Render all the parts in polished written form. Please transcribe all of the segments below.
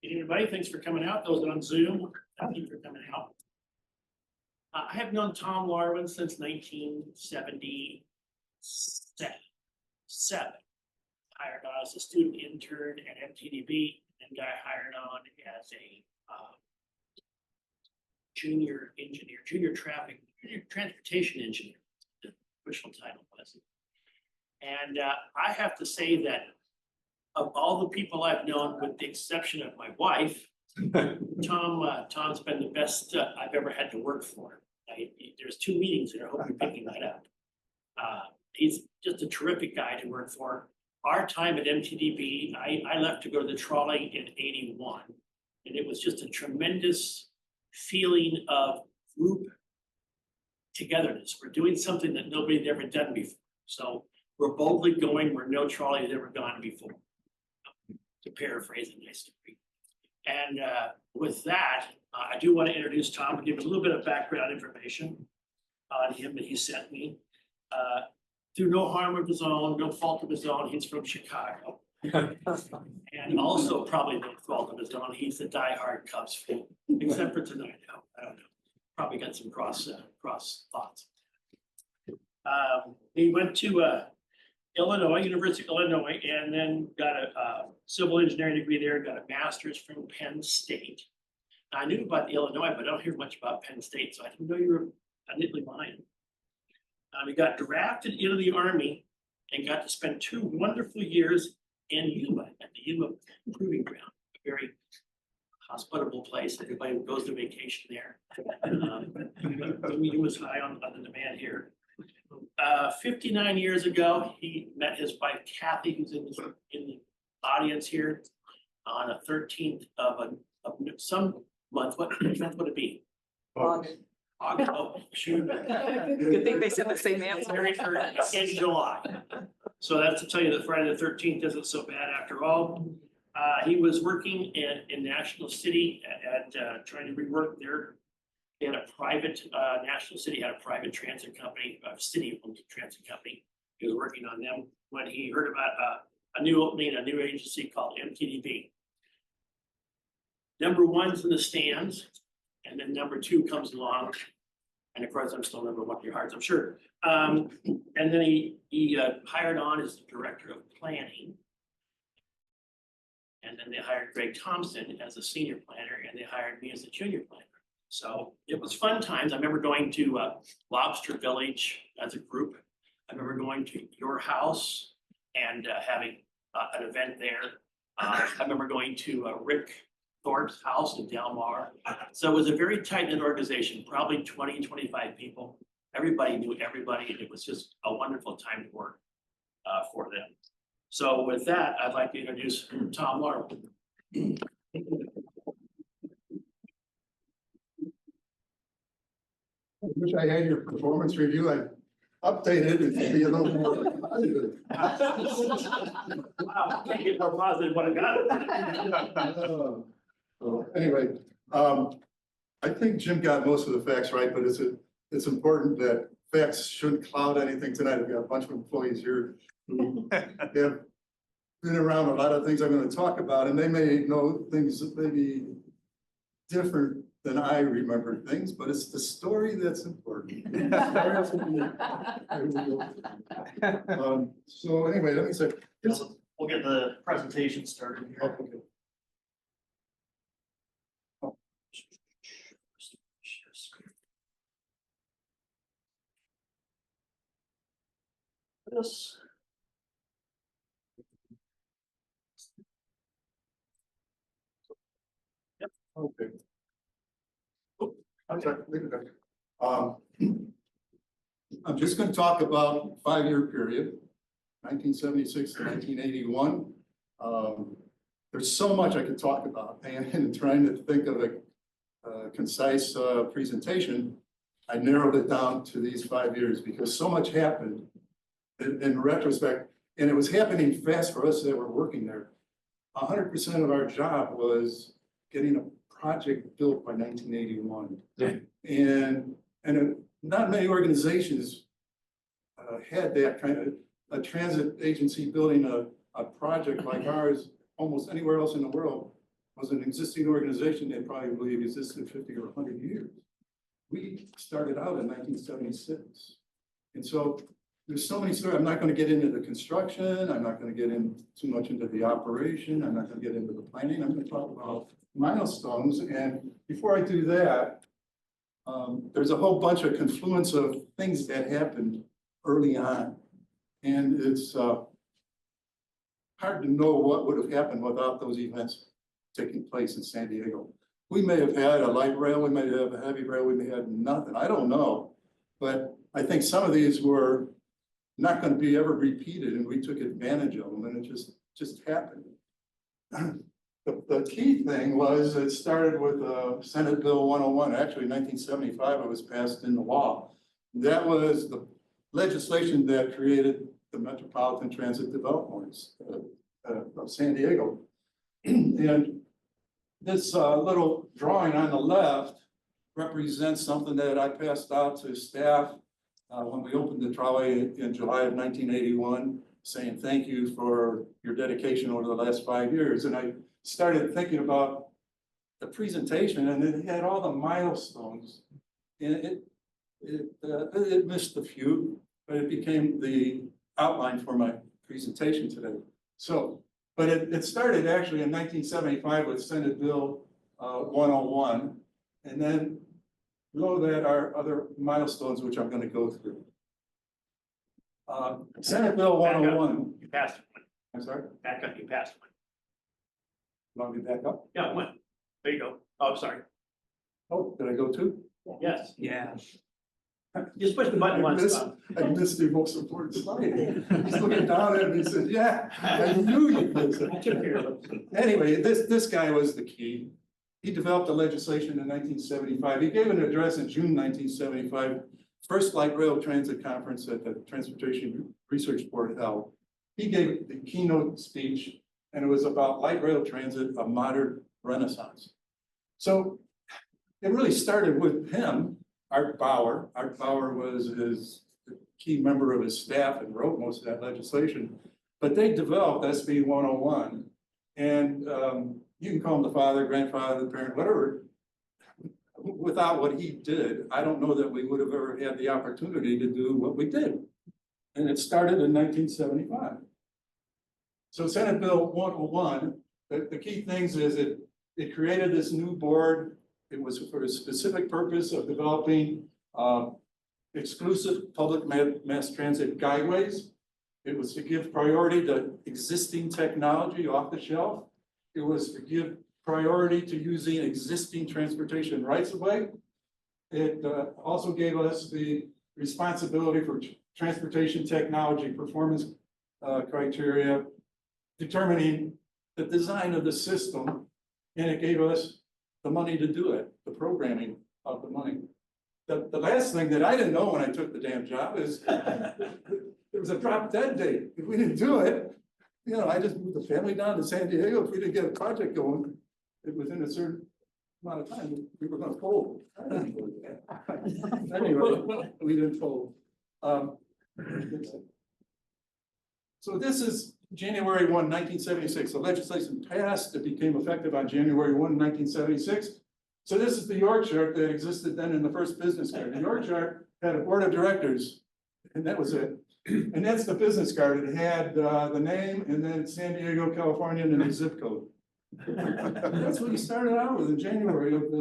Hey, everybody, thanks for coming out. Those on Zoom, thank you for coming out. I have known Tom Larwin since 1977. Hired on as a student intern at MTDB and got hired on as a junior transportation engineer, the official title was. And I have to say that of all the people I've known, with the exception of my wife, Tom's been the best I've ever had to work for. There's 2 meetings that I hope you're picking that up. He's just a terrific guy to work for. Our time at MTDB, I left to go to the trolley in '81, and it was just a tremendous feeling of group togetherness. We're doing something that nobody had ever done before. So we're boldly going where no trolley has ever gone before, to paraphrase a nice story. And with that, I do want to introduce Tom and give a little bit of background information on him that he sent me. Through no harm of his own, no fault of his own, he's from Chicago. And also probably no fault of his own, he's a diehard Cubs fan, except for tonight. I don't know. Probably got some cross thoughts. He went to University of Illinois, and then got a civil engineering degree there, got a master's from Penn State. I knew about Illinois, but I don't hear much about Penn State, so I didn't know you were a Nittany Lion. He got drafted into the Army and got to spend 2 wonderful years in Yuma, at the Yuma Proving Ground, a very hospitable place. Everybody goes to vacation there. Yuma's high on the demand here. 59 years ago, he met his wife, Kathy, who's in the audience here, on the 13th of some month. What month would it be? August. August. Oh, shoot. Good thing they said the same answer. In July. So that's to tell you that Friday the 13th isn't so bad after all. He was working in National City at trying to rework their. They had a private, National City had a private transit company, a city-owned transit company. He was working on them when he heard about a new opening, a new agency called MTDB. Number 1's in the stands, and then number 2 comes along. And of course, I'm still number 1 in your hearts, I'm sure. And then he hired on as the director of planning. And then they hired Greg Thompson as a senior planner, and they hired me as a junior planner. So it was fun times. I remember going to Lobster Village as a group. I remember going to your house and having an event there. I remember going to Rick Thorpe's house in Del Mar. So it was a very tight-knit organization, probably 20, 25 people. Everybody knew everybody, and it was just a wonderful time to work for them. So with that, I'd like to introduce Tom Larwin. I wish I had your performance review. I updated it to be a little more positive. Wow, can't get more positive than what I got. Anyway, I think Jim got most of the facts right, but it's important that facts shouldn't cloud anything tonight. I've got a bunch of employees here who have been around a lot of things I'm going to talk about, and they may know things that may be different than I remember things, but it's the story that's important. So anyway, let me say, We'll get the presentation started here. okay. This. Okay. Oh, I'm sorry, leave it there. I'm just going to talk about 5-year period, 1976 to 1981. There's so much I could talk about, and trying to think of a concise presentation, I narrowed it down to these 5 years because so much happened in retrospect, and it was happening fast for us that were working there. 100% of our job was getting a project built by 1981. Yeah. And not many organizations had that kind of a transit agency building a project like ours almost anywhere else in the world was an existing organization that probably existed 50 or 100 years. We started out in 1976. And so there's so many stories. I'm not going to get into the construction. I'm not going to get in too much into the operation. I'm not going to get into the planning. I'm going to talk about milestones. And before I do that, there's a whole bunch of confluence of things that happened early on. And it's hard to know what would have happened without those events taking place in San Diego. We may have had a light rail, we may have a heavy rail, we may have nothing, I don't know. But I think some of these were not going to be ever repeated, and we took advantage of them, and it just happened. The key thing was it started with Senate Bill 101. Actually, in 1975, it was passed into law. That was the legislation that created the Metropolitan Transit Development of San Diego. And this little drawing on the left represents something that I passed out to staff when we opened the trolley in July of 1981, saying thank you for your dedication over the last 5 years. And I started thinking about the presentation, and it had all the milestones. And it missed a few, but it became the outline for my presentation today. So, but it started actually in 1975 with Senate Bill 101, and then below that are other milestones which I'm going to go through. Senate Bill 101. You passed one. I'm sorry. Back up, you passed one. Want me to back up? Yeah, one. There you go. Oh, I'm sorry. Oh, did I go two? Yes. Yeah. Just push the button once. Tom. I missed the most important slide. He's looking down at me and said, yeah, I knew you did. I took care of it. Anyway, this guy was the key. He developed the legislation in 1975. He gave an address in June 1975, first light rail transit conference that the Transportation Research Board held. He gave the keynote speech, and it was about light rail transit, a modern renaissance. So it really started with him, Art Bauer. Art Bauer was his key member of his staff and wrote most of that legislation. But they developed SB 101, and you can call him the father, grandfather, the parent, whatever. Without what he did, I don't know that we would have ever had the opportunity to do what we did. And it started in 1975. So Senate Bill 101, the key things is it created this new board. It was for a specific purpose of developing exclusive public mass transit guideways. It was to give priority to existing technology off the shelf. It was to give priority to using existing transportation rights of way. It also gave us the responsibility for transportation technology performance criteria, determining the design of the system, and it gave us the money to do it, the programming of the money. The last thing that I didn't know when I took the damn job is there was a drop dead date. If we didn't do it, you know, I just moved the family down to San Diego. If we didn't get a project going, it within a certain amount of time, we were going to fold. Anyway, we didn't fold. So this is January 1, 1976. The legislation passed. It became effective on January 1, 1976. So this is the org chart that existed then in the first business card. The org chart had a board of directors, and that was it. And that's the business card. It had the name and then San Diego, California, and then the zip code. That's what you started out with in January of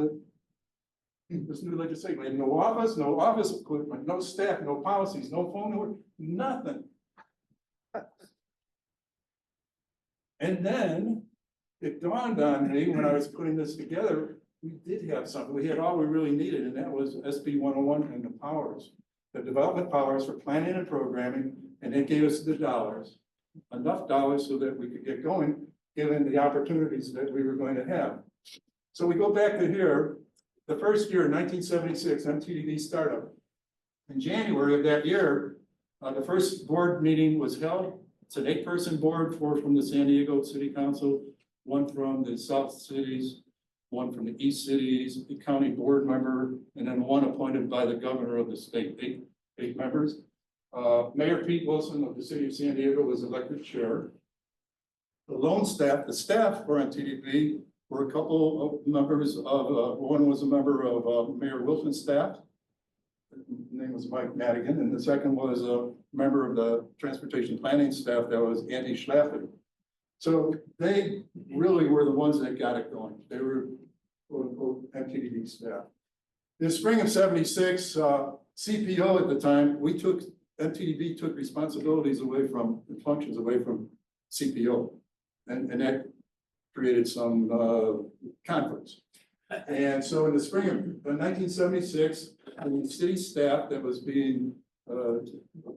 this new legislation. We had no office equipment, no staff, no policies, no phone number, nothing. And then it dawned on me when I was putting this together, we did have something. We had all we really needed, and that was SB 101 and the powers, the development powers for planning and programming, and it gave us the dollars, enough dollars so that we could get going, given the opportunities that we were going to have. So we go back to here, the first year, 1976, MTDB startup. In January of that year, the first board meeting was held. It's an 8-person board, 4 from the San Diego City Council, 1 from the South Cities, 1 from the East Cities, the county board member, and then 1 appointed by the governor of the state, 8 members. Mayor Pete Wilson of the city of San Diego was elected chair. The lone staff, the staff for MTDB were a couple of members of, one was a member of Mayor Wilson's staff. His name was Mike Madigan, and the second was a member of the transportation planning staff, that was Andy Schlaffer. So they really were the ones that got it going. They were quote unquote MTDB staff. In the spring of '76, CPO at the time, MTDB took responsibilities away from, functions away from CPO. And that created some conflicts. And so in the spring of 1976, the city staff that was being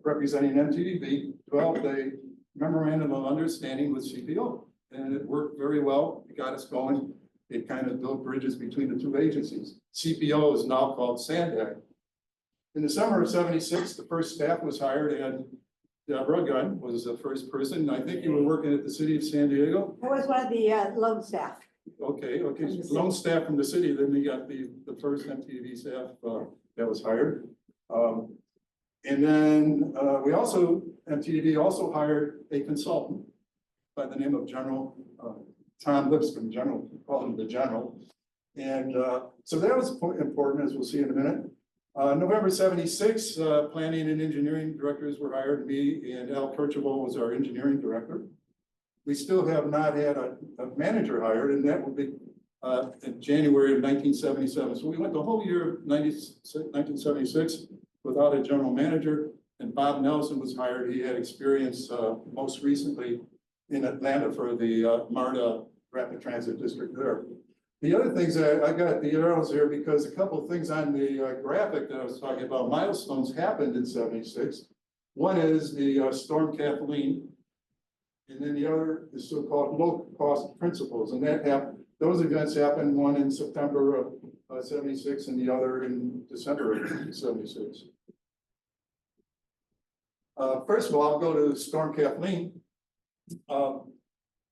representing MTDB developed a memorandum of understanding with CPO. And it worked very well. It got us going. It kind of built bridges between the two agencies. CPO is now called Sandag. In the summer of '76, the first staff was hired, and Deborah Gunn was the first person. I think you were working at the city of San Diego. I was one of the loan staff. Okay, loan staff from the city, then we got the first MTV staff that was hired. And then we also, MTDB also hired a consultant by the name of General Tom Lipscomb, General, call him the General. And so that was important, as we'll see in a minute. November '76, planning and engineering directors were hired. Me and Al Kirchhoff was our engineering director. We still have not had a manager hired, and that will be in January of 1977. So we went the whole year of 1976 without a general manager, and Bob Nelson was hired. He had experience most recently in Atlanta for the MARTA Rapid Transit District there. The other things that I got the arrows here because a couple of things on the graphic that I was talking about, milestones happened in '76. One is the Storm Kathleen, and then the other is so-called low-cost principles, and that happened. Those events happened, one in September of '76 and the other in December of '76. First of all, I'll go to Storm Kathleen.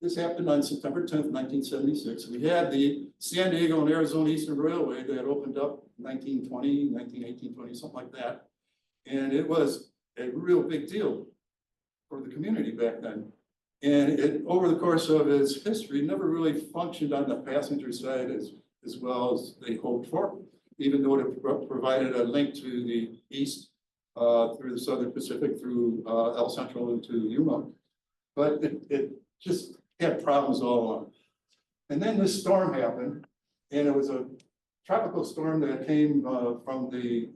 This happened on September 10th, 1976. We had the San Diego and Arizona Eastern Railway that opened up 1920, 1918, something like that. And it was a real big deal for the community back then. And it, over the course of its history, never really functioned on the passenger side as well as they hoped for, even though it provided a link to the east through the Southern Pacific, through El Central into Yuma. But it just had problems all along. And then this storm happened, and it was a tropical storm that came from the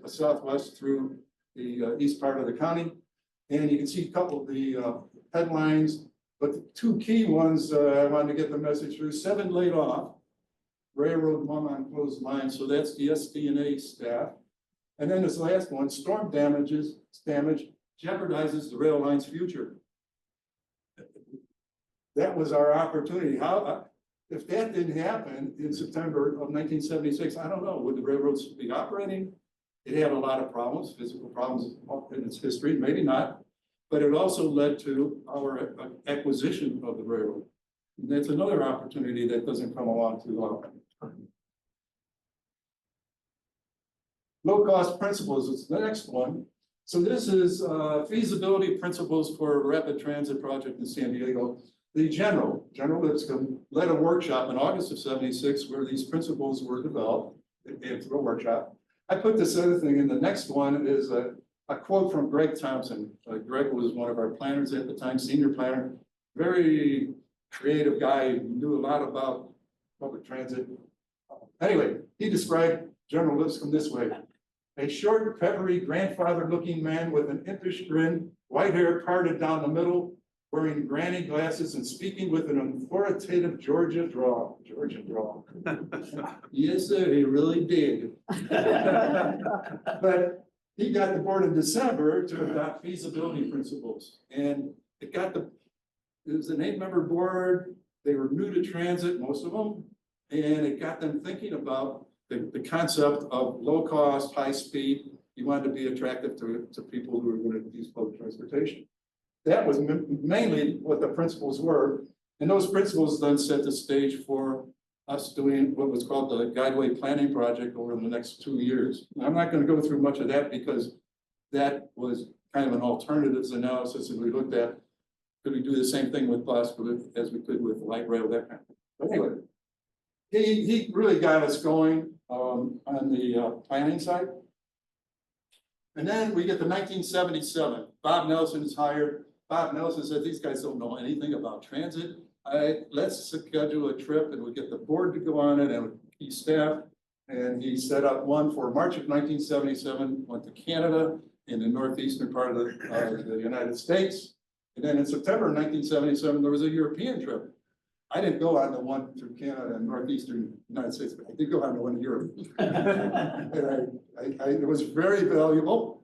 southwest through the east part of the county. And you can see a couple of the headlines, but the two key ones I wanted to get the message through: 7 laid off, railroad 1 on closed lines. So that's the SDNA staff. And then this last one: storm damage jeopardizes the rail line's future. That was our opportunity. How, if that didn't happen in September of 1976, I don't know, would the railroads be operating? It had a lot of problems, physical problems in its history, maybe not, but it also led to our acquisition of the railroad. And that's another opportunity that doesn't come along too often. Low-cost principles is the next one. So this is feasibility principles for a rapid transit project in San Diego. The General Lipscomb, led a workshop in August of '76 where these principles were developed. Through a workshop. I put this other thing in. The next one is a quote from Greg Thompson. Greg was one of our planners at the time, senior planner, very creative guy, knew a lot about public transit. Anyway, he described General Lipscomb this way: a short, peppery, grandfather-looking man with an impish grin, white hair parted down the middle, wearing granny glasses and speaking with an authoritative Georgian drawl. Yes, sir, he really did. But he got the board in December to adopt feasibility principles. And it was an 8-member board. They were new to transit, most of them. And it got them thinking about the concept of low cost, high speed. You wanted to be attractive to people who were going to use public transportation. That was mainly what the principles were. And those principles then set the stage for us doing what was called the Guideway Planning Project over the next 2 years. I'm not going to go through much of that because that was kind of an alternatives analysis, and we looked at, could we do the same thing with bus as we could with light rail, that kind of thing. But anyway, he really got us going, on the, planning side. And then we get to 1977, Bob Nelson is hired. Bob Nelson said, these guys don't know anything about transit. Let's schedule a trip and we get the board to go on it and key staff. And he set up one for March of 1977, went to Canada in the northeastern part of the United States. And then in September of 1977, there was a European trip. I didn't go on the one through Canada and northeastern United States, but I did go on the one to Europe. And it was very valuable.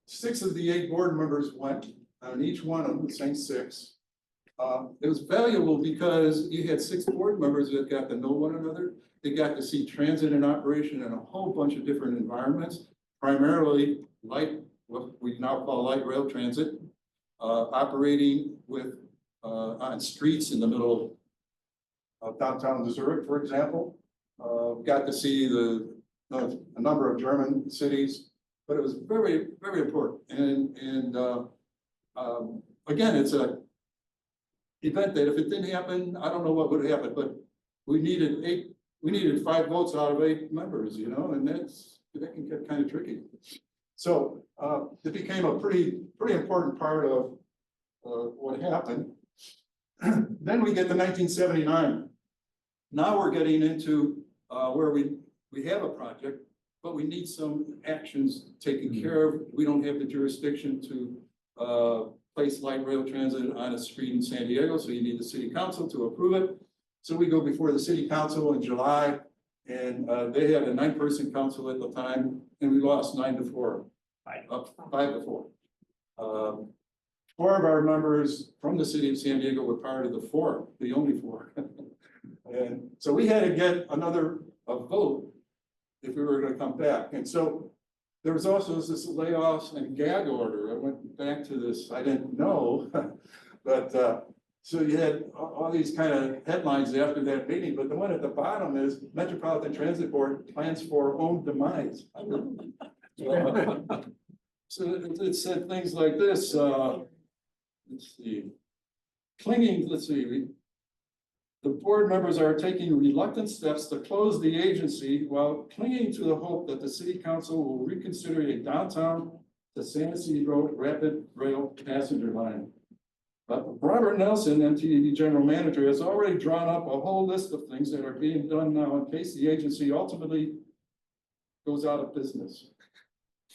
6 of the 8 board members went, on each one of them, the same 6. It was valuable because you had 6 board members that got to know one another. They got to see transit in operation in a whole bunch of different environments, primarily light, what we now call light rail transit, operating with on streets in the middle of downtown Zurich, for example. Got to see a number of German cities, but it was very, very important. And again, it's a event that if it didn't happen, I don't know what would happen, but we needed 5 votes out of 8 members, you know, and that can get kind of tricky. So it became a pretty important part of what happened. Then we get to 1979. Now we're getting into where we have a project, but we need some actions taken care of. We don't have the jurisdiction to place light rail transit on a street in San Diego, so you need the city council to approve it. So we go before the city council in July, and they had a 9-person council at the time, and we lost 9-4, 5-4. 4 of our members from the city of San Diego were part of the 4, the only 4. And so we had to get another vote if we were going to come back. And so there was also this layoffs and gag order. I went back to this, I didn't know, but so you had all these kind of headlines after that meeting, but the one at the bottom is Metropolitan Transit Board plans for own demise. So it said things like this, let's see, the board members are taking reluctant steps to close the agency while clinging to the hope that the city council will reconsider a downtown to San Diego rapid rail passenger line. But Robert Nelson, MTDB General Manager, has already drawn up a whole list of things that are being done now in case the agency ultimately goes out of business.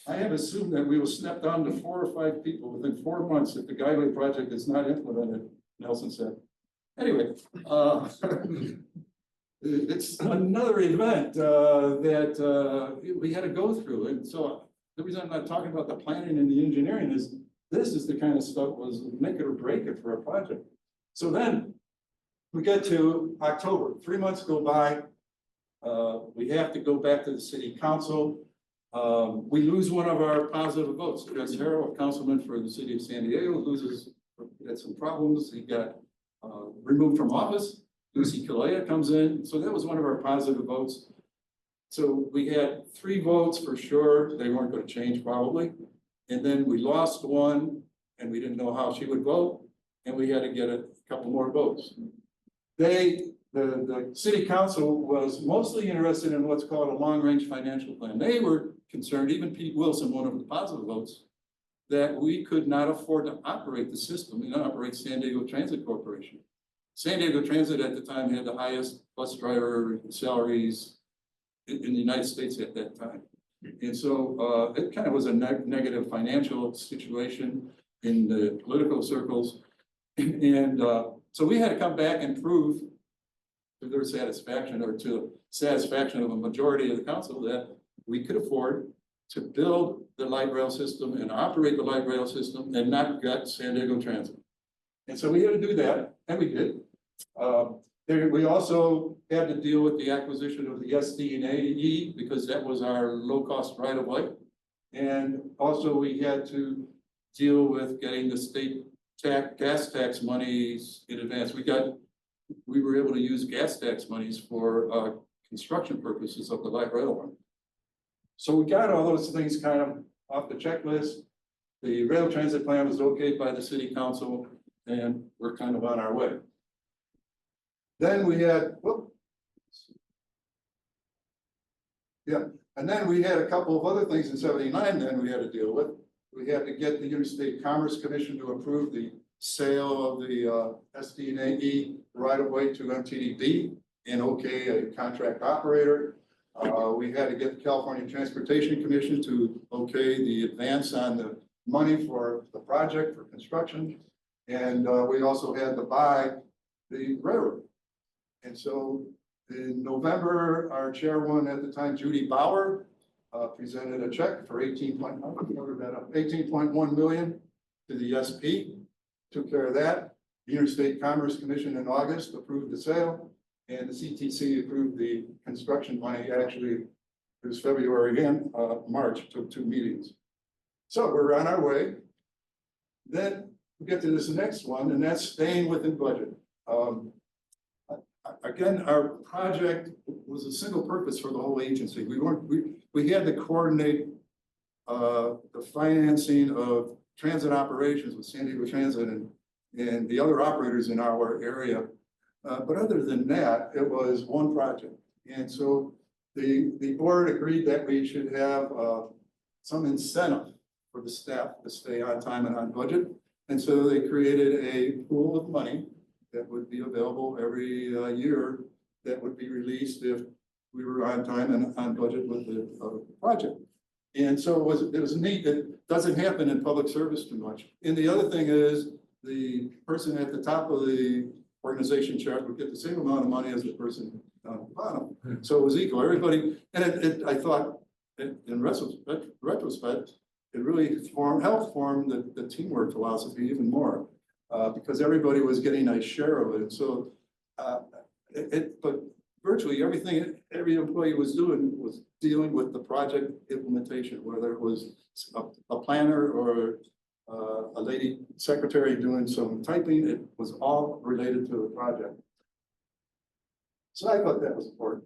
I have assumed that we will step down to 4 or 5 people within 4 months if the Guideway project is not implemented, Nelson said. Anyway, it's another event that we had to go through. And so the reason I'm not talking about the planning and the engineering is this is the kind of stuff was make it or break it for a project. So then we get to October, 3 months go by. We have to go back to the city council. We lose one of our positive votes. Chris Harrell, a councilman for the city of San Diego, had some problems. He got removed from office. Lucy Kalea comes in. So that was one of our positive votes. So we had 3 votes for sure. They weren't going to change probably. And then we lost one and we didn't know how she would vote. And we had to get a couple more votes. The city council was mostly interested in what's called a long-range financial plan. They were concerned, even Pete Wilson, one of the positive votes, that we could not afford to operate the system and operate San Diego Transit Corporation. San Diego Transit at the time had the highest bus driver salaries in the United States at that time. And so it kind of was a negative financial situation in the political circles. And so we had to come back and prove to their satisfaction or to satisfaction of a majority of the council that we could afford to build the light rail system and operate the light rail system and not gut San Diego Transit. And so we had to do that, and we did. We also had to deal with the acquisition of the SD&AE because that was our low-cost right-of-way. And also we had to deal with getting the state gas tax monies in advance. We were able to use gas tax monies for construction purposes of the light railway. So we got all those things kind of off the checklist. The rail transit plan was okayed by the city council, and we're kind of on our way. Then we had, And then we had a couple of other things in 79 then we had to deal with. We had to get the Interstate Commerce Commission to approve the sale of the SD&AE right of way to MTDB and okay a contract operator. We had to get the California Transportation Commission to okay the advance on the money for the project for construction. And we also had to buy the railroad. And so in November, our chairwoman at the time, Judy Bauer, presented a check for 18.1 million to the SP, took care of that. The Interstate Commerce Commission in August approved the sale, and the CTC approved the construction money. Actually, it was February and March, took 2 meetings. So we're on our way. Then we get to this next one, and that's staying within budget. Again, our project was a single purpose for the whole agency. We had to coordinate the financing of transit operations with San Diego Transit and the other operators in our area. But other than that, it was one project. And so the board agreed that we should have some incentive for the staff to stay on time and on budget. And so they created a pool of money that would be available every year that would be released if we were on time and on budget with the project. And so it was neat. It doesn't happen in public service too much. And the other thing is the person at the top of the organization chart would get the same amount of money as the person on the bottom. So it was equal. Everybody, and I thought in retrospect, it really helped form the teamwork philosophy even more. Because everybody was getting a share of it. So, but virtually everything every employee was doing was dealing with the project implementation, whether it was a planner or a lady secretary doing some typing, it was all related to the project. So I thought that was important.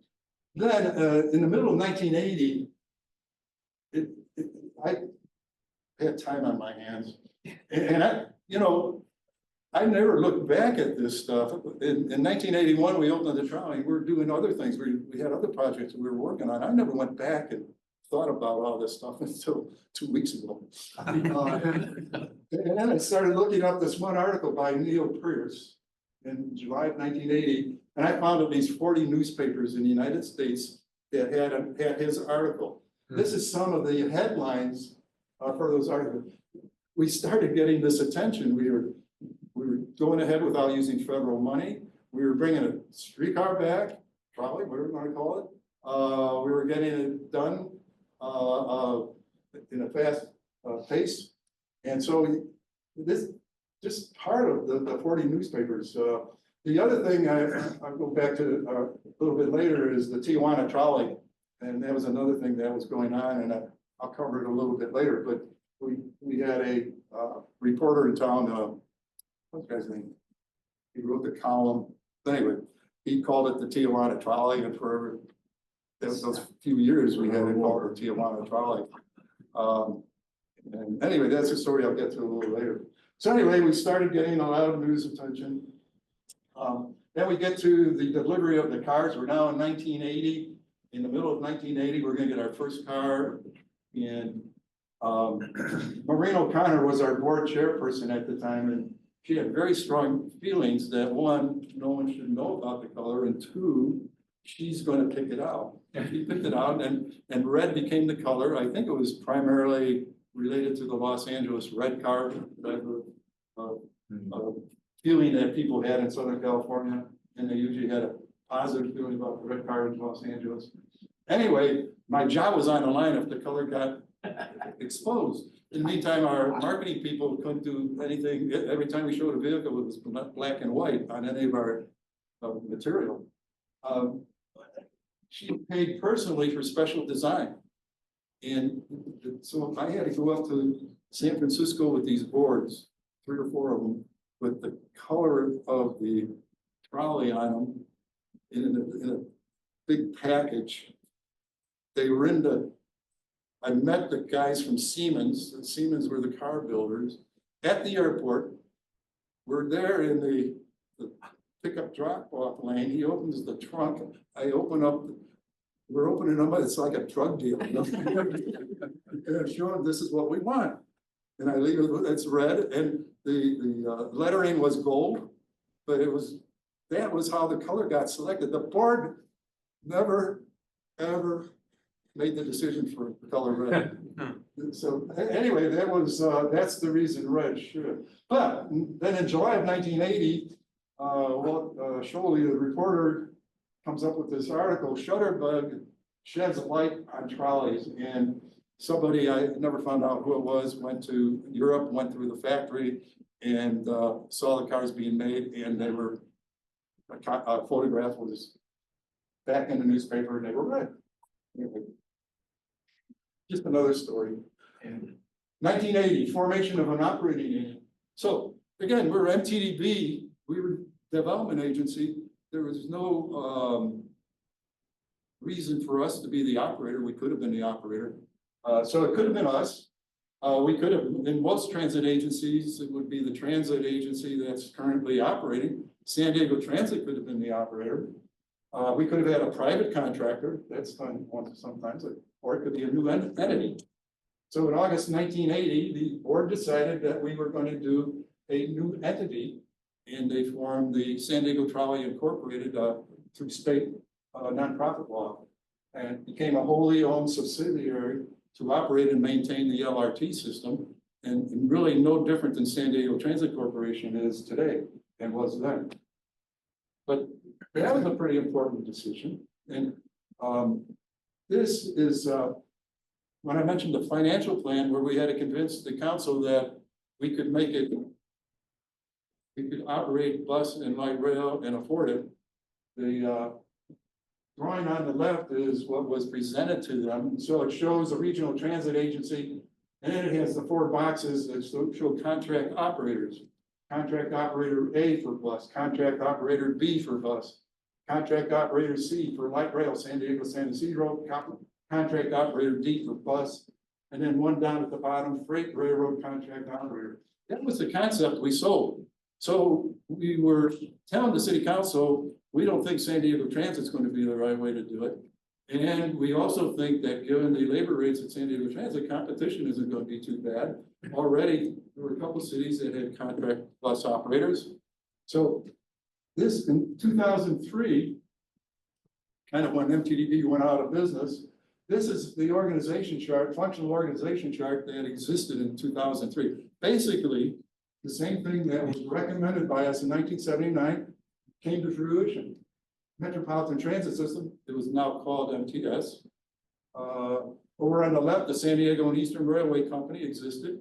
Then in the middle of 1980, I had time on my hands, and I, I never looked back at this stuff. In 1981, we opened the trolley. We were doing other things. We had other projects we were working on. I never went back and thought about all this stuff until 2 weeks ago. And then I started looking up this one article by Neil Pierce in July of 1980, and I found at least 40 newspapers in the United States that had his article. This is some of the headlines for those articles. We started getting this attention. We were going ahead without using federal money. We were bringing a streetcar back, trolley, whatever you want to call it. We were getting it done in a fast pace. And so this just part of the 40 newspapers. The other thing I'll go back to a little bit later is the Tijuana trolley. And that was another thing that was going on, and I'll cover it a little bit later. But we had a reporter in town, what's the guy's name? He wrote the column. Anyway, he called it the Tijuana trolley, and for those few years we had it called the Tijuana trolley. And anyway, that's a story I'll get to a little later. So anyway, we started getting a lot of news attention. Then we get to the delivery of the cars. We're now in 1980. In the middle of 1980, we're going to get our first car. And Maureen O'Connor was our board chairperson at the time, and she had very strong feelings that one, no one should know about the color, and two, she's going to pick it out. And she picked it out, and red became the color. I think it was primarily related to the Los Angeles red car type of feeling that people had in Southern California, and they usually had a positive feeling about the red car in Los Angeles. Anyway, my job was on the line if the color got exposed. In the meantime, our marketing people couldn't do anything. Every time we showed a vehicle, it was black and white on any of our material. She paid personally for special design. And so I had to go up to San Francisco with these boards, 3 or 4 of them, with the color of the trolley on them in a big package. They were I met the guys from Siemens. Siemens were the car builders at the airport. We're there in the pickup drop-off lane. He opens the trunk. I open up we're opening them, it's like a drug deal. You know? And I'm showing this is what we want. And I leave it, it's red, and the lettering was gold, but that was how the color got selected. The board never, ever made the decision for the color red. So anyway, that's the reason red should. But then in July of 1980, Sholey, the reporter, comes up with this article, Shutterbug sheds light on trolleys. And somebody, I never found out who it was, went to Europe, went through the factory and saw the cars being made, and they were, a photograph was back in the newspaper and they were red. Anyway, just another story. 1980, formation of an operating union. So again, we're MTDB, we were development agency. There was no reason for us to be the operator. We could have been the operator. So it could have been us. We could have, in most transit agencies, it would be the transit agency that's currently operating. San Diego Transit could have been the operator. We could have had a private contractor, that's done once sometimes, or it could be a new entity. So in August 1980, the board decided that we were going to do a new entity, and they formed the San Diego Trolley Incorporated through state nonprofit law, and became a wholly owned subsidiary to operate and maintain the LRT system, and really no different than San Diego Transit Corporation is today and was then. But that was a pretty important decision. And this is when I mentioned the financial plan, where we had to convince the council that we could make it, we could operate bus and light rail and afford it. The drawing on the left is what was presented to them. So it shows a regional transit agency, and then it has the 4 boxes that show contract operators. Contract operator A for bus, contract operator B for bus, contract operator C for light rail, San Diego, San Ysidro, contract operator D for bus, and then one down at the bottom, freight railroad contract operator. That was the concept we sold. So we were telling the city council, we don't think San Diego Transit's going to be the right way to do it. And we also think that given the labor rates at San Diego Transit, competition isn't going to be too bad. Already, there were a couple of cities that had contract bus operators. So this in 2003, kind of when MTDB went out of business, this is the organization chart, functional organization chart that existed in 2003. Basically, the same thing that was recommended by us in 1979 came to fruition. Metropolitan Transit System, it was now called MTS. Over on the left, the San Diego and Eastern Railway Company existed,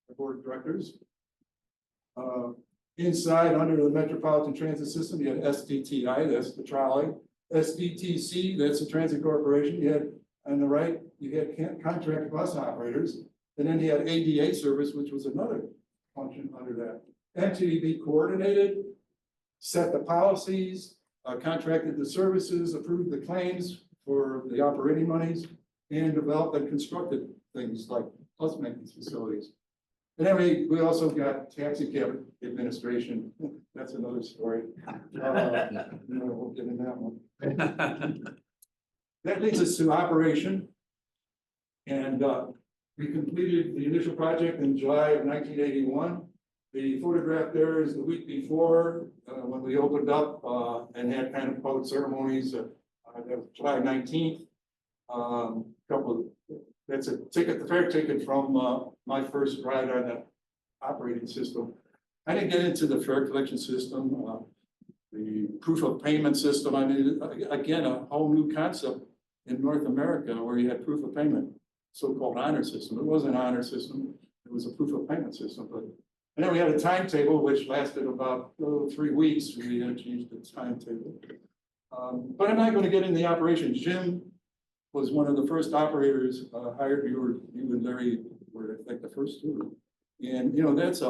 the board of directors. Inside, under the Metropolitan Transit System, you had SDTI, that's the trolley. SDTC, that's the Transit Corporation. You had, on the right, you had contract bus operators. And then you had ADA service, which was another function under that. MTDB coordinated, set the policies, contracted the services, approved the claims for the operating monies, and developed and constructed things like bus maintenance facilities. And then we also got taxi cab administration. That's another story. We'll get in that one. That leads us to operation. And we completed the initial project in July of 1981. The photograph there is the week before when we opened up and had kind of public ceremonies. That was July 19th. That's a ticket, the fare ticket from my first ride on the operating system. I didn't get into the fare collection system, the proof of payment system. I mean, again, a whole new concept in North America where you had proof of payment, so-called honor system. It wasn't an honor system; it was a proof of payment system. But and then we had a timetable which lasted about 3 weeks. We had changed the timetable. But I'm not going to get into the operation. Jim was one of the first operators hired. You and Larry were, I think, the first two. And you know, that's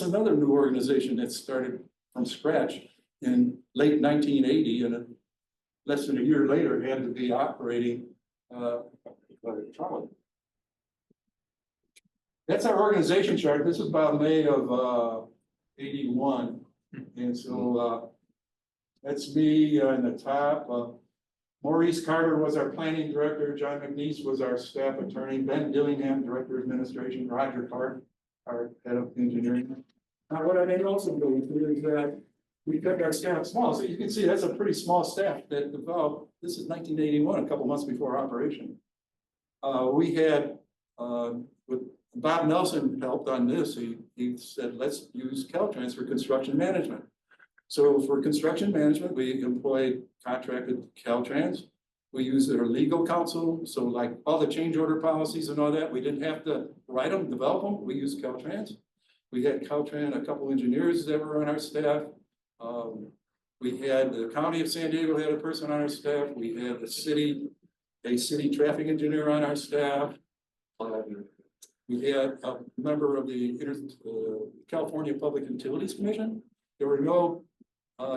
another new organization that started from scratch in late 1980, and less than a year later had to be operating trolley. That's our organization chart. This is about May of 81. And so that's me in the top. Maurice Carter was our planning director, John McNeese was our staff attorney, Ben Dillingham, director of administration, Roger Clark, our head of engineering. Now, what I may also do is that we kept our staff small, so you can see that's a pretty small staff that developed, this is 1981, a couple months before operation. We had, with Bob Nelson helped on this, he said, let's use Caltrans for construction management. So for construction management, we employed contracted Caltrans. We used their legal counsel, so like all the change order policies and all that, we didn't have to write them, develop them, we used Caltrans. We had Caltrans, a couple engineers that were on our staff. We had the county of San Diego had a person on our staff. We had a city traffic engineer on our staff. We had a member of the California Public Utilities Commission. There were no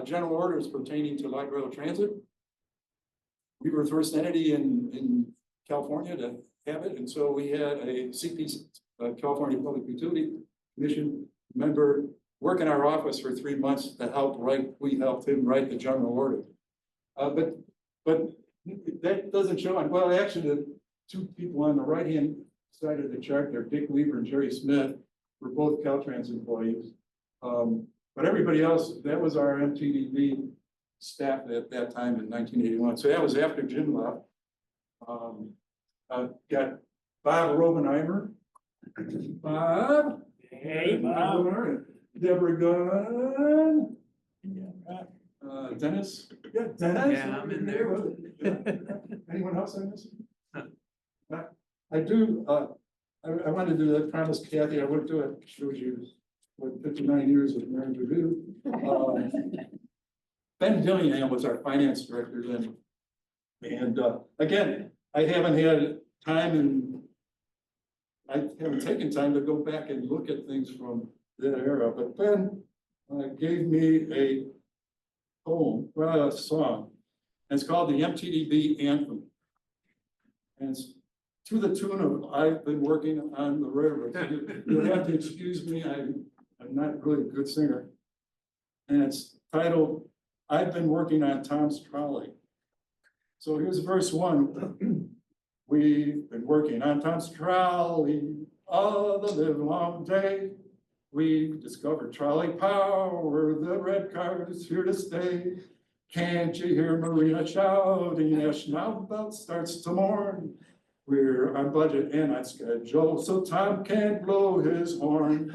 general orders pertaining to light rail transit. We were the first entity in California to have it, and so we had a California Public Utility Commission member work in our office for 3 months to help write. We helped him write the general order. But that doesn't show. Well, actually, the two people on the right-hand side of the chart there, Dick Weaver and Jerry Smith, were both Caltrans employees. But everybody else, that was our MTDB staff at that time in 1981. So that was after Jim left. Got Bob Robenheimer. Bob. Hey, Bob. Deborah Gunn. Dennis. Yeah, Dennis. Yeah, I'm in there. Anyone else on this? I do, I wanted to do that, promise Kathy, I would do it, shows you what 59 years of marriage would do. Ben Dillingham was our finance director then. And again, I haven't had time and I haven't taken time to go back and look at things from that era, but Ben gave me a poem, well, a song, and it's called the MTDB Anthem. And it's to the tune of I've been working on the railroad. You'll have to excuse me, I'm not really a good singer. And it's titled, I've been working on Tom's Trolley. So here's verse 1. We've been working on Tom's Trolley all the live long day. We discovered trolley power, the red car is here to stay. Can't you hear Marina shouting as now belt starts to mourn? We're on budget and on schedule, so Tom can't blow his horn.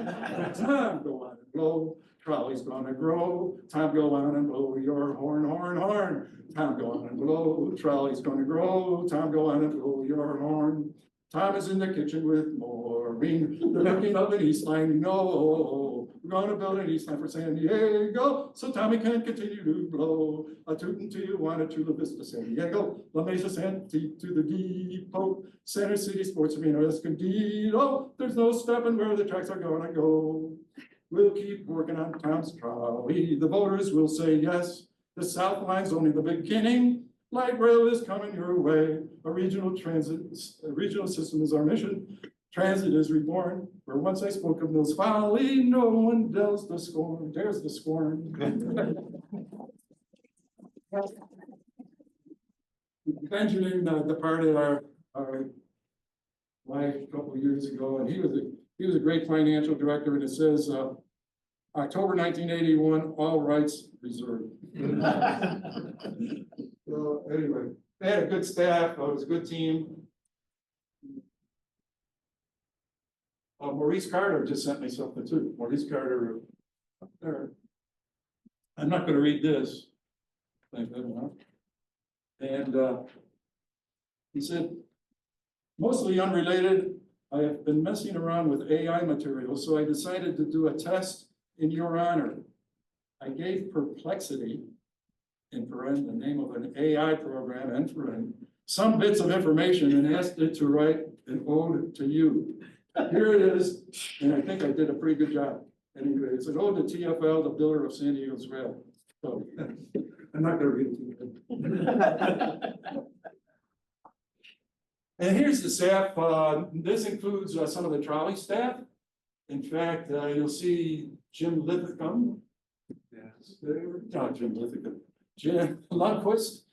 Tom, go on and blow, trolley's gonna grow. Tom, go on and blow your horn, horn, horn. Tom, go on and blow, trolley's gonna grow. Tom, go on and blow your horn. Tom is in the kitchen with Maureen. They're looking up an East Line. No, we're gonna build an East Line for San Diego, so Tommy can continue to blow. A tootin' to Tijuana to La Vista, San Diego, La Mesa, Santee to the depot, Center City Sports Arena, Escondido. There's no stopping where the tracks are gonna go. We'll keep working on Tom's Trolley. The voters will say yes. The South Line's only the beginning. Light rail is coming your way. A regional system is our mission. Transit is reborn. Where once I spoke of Mills Folly, no one dares the scorn. Benjamin departed our life a couple of years ago, and he was a great financial director. And it says October 1981, all rights reserved. So anyway, they had a good staff. It was a good team. Maurice Carter just sent me something too. Maurice Carter up there. I'm not going to read this. Thank you. And he said, mostly unrelated, I have been messing around with AI material, so I decided to do a test in your honor. I gave Perplexity, in paren, the name of an AI program, and paren, some bits of information and asked it to write an ode to you. Here it is, and I think I did a pretty good job. Anyway, it's an ode to TFL, the builder of San Diego's rail. So I'm not gonna read it to you. And here's the staff. This includes some of the trolley staff. In fact, you'll see Jim Lithicum. Yes, not Jim Lithicum. Jim Lundquist,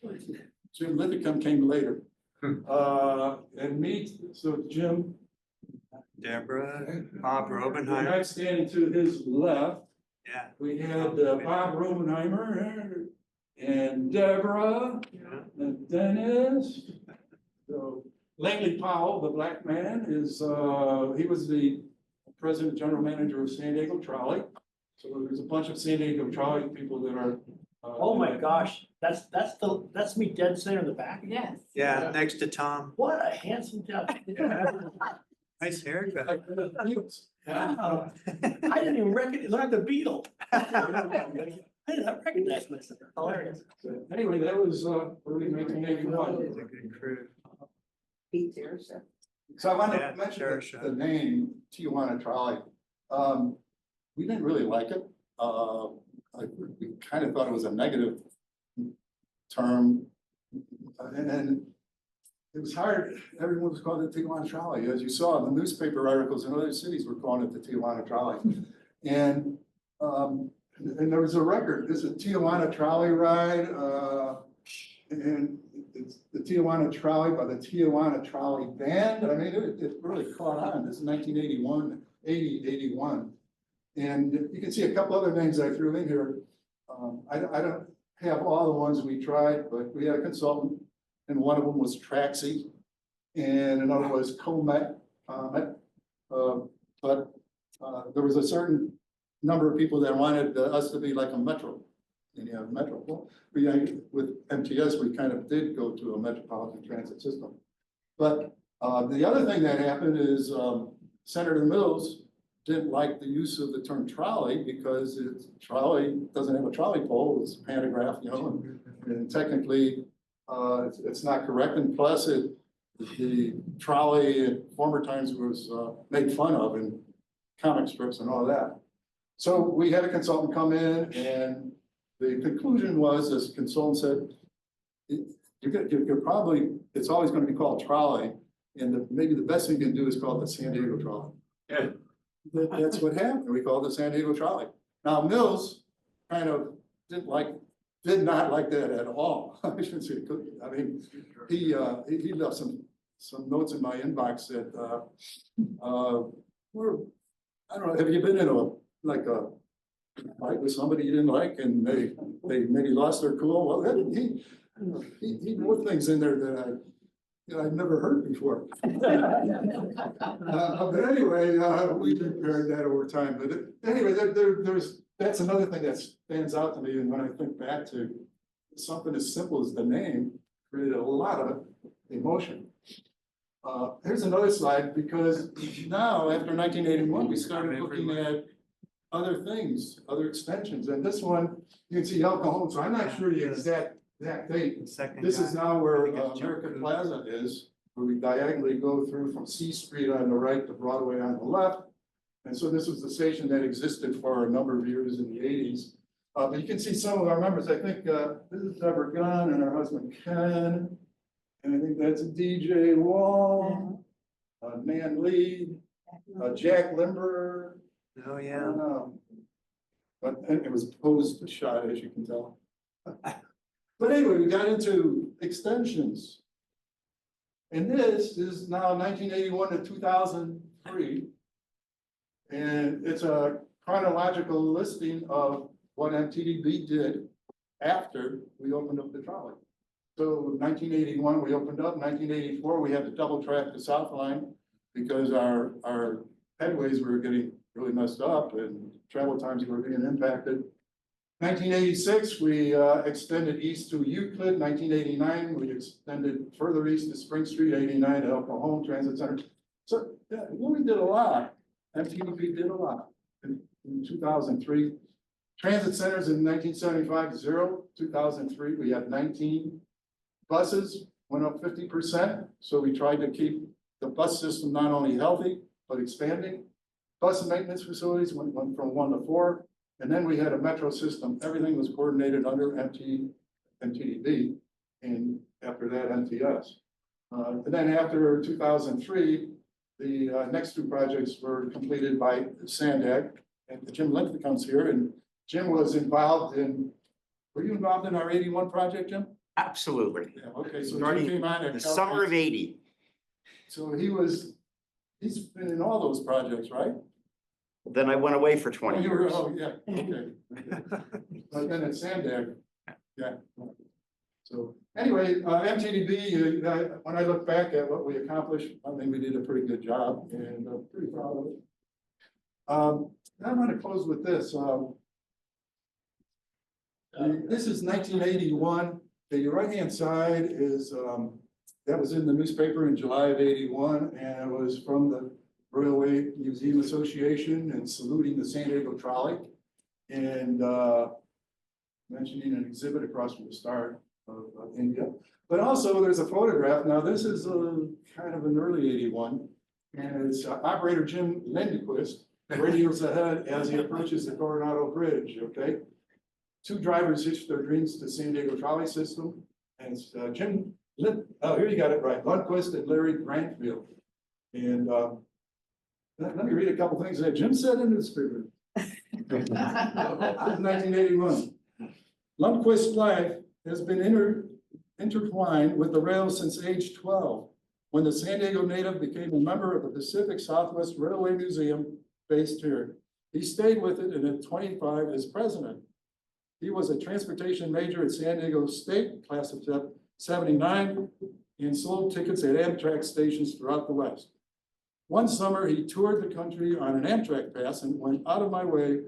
Jim Linthicum came later. And me, so Jim, Deborah, Bob and Robenheimer, I'm standing to his left. yeah. We had Bob Robenheimer and Deborah Yeah. and Dennis. So Langley Powell, the black man, is, he was the president, general manager of San Diego Trolley. So there's a bunch of San Diego Trolley people that are. Oh my gosh, that's me dead center in the back. Yes. Yeah, next to Tom, What a handsome job. nice haircut. Wow. I didn't even recognize, look at the beetle. I did not recognize myself. Hilarious. Anyway, that was early 1981. It's a good crew. Pete Sears. So I want Yeah, to mention sure, sure. the name Tijuana Trolley. We didn't really like it. We kind of thought it was a negative term. And then it was hard, everyone was calling it Tijuana Trolley. As you saw, the newspaper articles in other cities were calling it the Tijuana Trolley. And there was a record, this is a Tijuana Trolley ride, and it's the Tijuana Trolley by the Tijuana Trolley Band. I mean, it really caught on. This is 1981, 81. And you can see a couple other names I threw in here. I don't have all the ones we tried, but we had a consultant, and one of them was Traxi, and another was Comet. But there was a certain number of people that wanted us to be like a metro. And you have metro. Well, with MTS, we kind of did go to a metropolitan transit system. But the other thing that happened is Senator Mills didn't like the use of the term trolley because it's trolley doesn't have a trolley pole, it's a pantograph, you know, and technically it's not correct. And plus the trolley in former times was made fun of in comic strips and all that. So we had a consultant come in, and the conclusion was, this consultant said, you're probably, it's always going to be called trolley, and maybe the best thing you can do is call it the San Diego Trolley. Yeah. That's what happened. We called it the San Diego Trolley. Now Mills kind of did not like that at all. I shouldn't say could. I mean, he left some notes in my inbox that I don't know. Have you been in a fight with somebody you didn't like, and they maybe lost their cool? Well, he wrote things in there that I've never heard before. But anyway, we prepared that over time. But anyway, that's another thing that stands out to me. And when I think back to something as simple as the name, created a lot of emotion. Here's another slide, because now after 1981, we started looking at other things, other extensions. And this one, you can see El Cajon. So I'm not sure the exact date. Second This guy. is now where I think it's American Jim. Plaza is, where we diagonally go through from C Street on the right to Broadway on the left. And so this was the station that existed for a number of years in the 80s. But you can see some of our members. I think this is Deborah Gunn and her husband Ken. And I think that's DJ Wall, Nan Lee, Jack Limber. Oh, yeah. But it was posed shot, as you can tell. But anyway, we got into extensions. And this is now 1981 to 2003. And it's a chronological listing of what MTDB did after we opened up the trolley. So 1981, we opened up. 1984, we had to double track the South Line because our headways were getting really messed up and travel times were being impacted. 1986, we extended east to Euclid. 1989, we extended further east to Spring Street. 89 to El Cajon Transit Center. So yeah, we did a lot. MTDB did a lot in 2003. Transit centers in 1975, 0. 2003, we had 19. Buses went up 50%. So we tried to keep the bus system not only healthy, but expanding. Bus maintenance facilities went from 1 to 4. And then we had a metro system. Everything was coordinated under MTDB, and after that, MTS. And then after 2003, the next two projects were completed by Sandag, and Jim Lincoln comes here, and Jim was involved in, were you involved in our 81 project, Jim? Absolutely. Yeah, okay, so Jim Starting came on at the summer of Caltrans. '80. So he's been in all those projects, right? Then I went away for Oh, 20 you were- years. Oh, yeah, okay. But then at Sandag, yeah. So anyway, MTDB, when I look back at what we accomplished, I think we did a pretty good job and pretty proud of it. I want to close with this. This is 1981. The right-hand side is, that was in the newspaper in July of '81, and it was from the Railway Museum Association and saluting the San Diego Trolley. And mentioning an exhibit across from the Star of India. But also there's a photograph. Now this is kind of an early '81. And it's operator Jim Lindquist, radios ahead as he approaches the Coronado Bridge, okay? Two drivers hitched their dreams to San Diego Trolley system. And it's oh, here you got it right, Lundquist and Larry Grantfield. And let me read a couple things that Jim said in his paper. 1981. Lundquist's life has been intertwined with the rail since age 12, when the San Diego native became a member of the Pacific Southwest Railway Museum based here. He stayed with it and at 25 as president. He was a transportation major at San Diego State, class of '79, and sold tickets at Amtrak stations throughout the West. One summer, he toured the country on an Amtrak pass and went out of my way,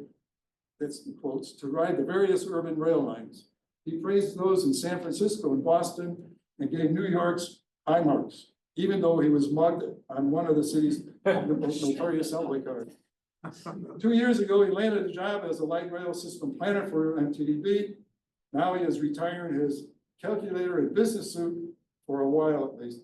that's in quotes, to ride the various urban rail lines. He praised those in San Francisco and Boston and gave New York's high marks, even though he was mugged on one of the city's notorious subway cars. 2 years ago, he landed a job as a light rail system planner for MTDB. Now he is retiring his calculator and business suit for a while at least.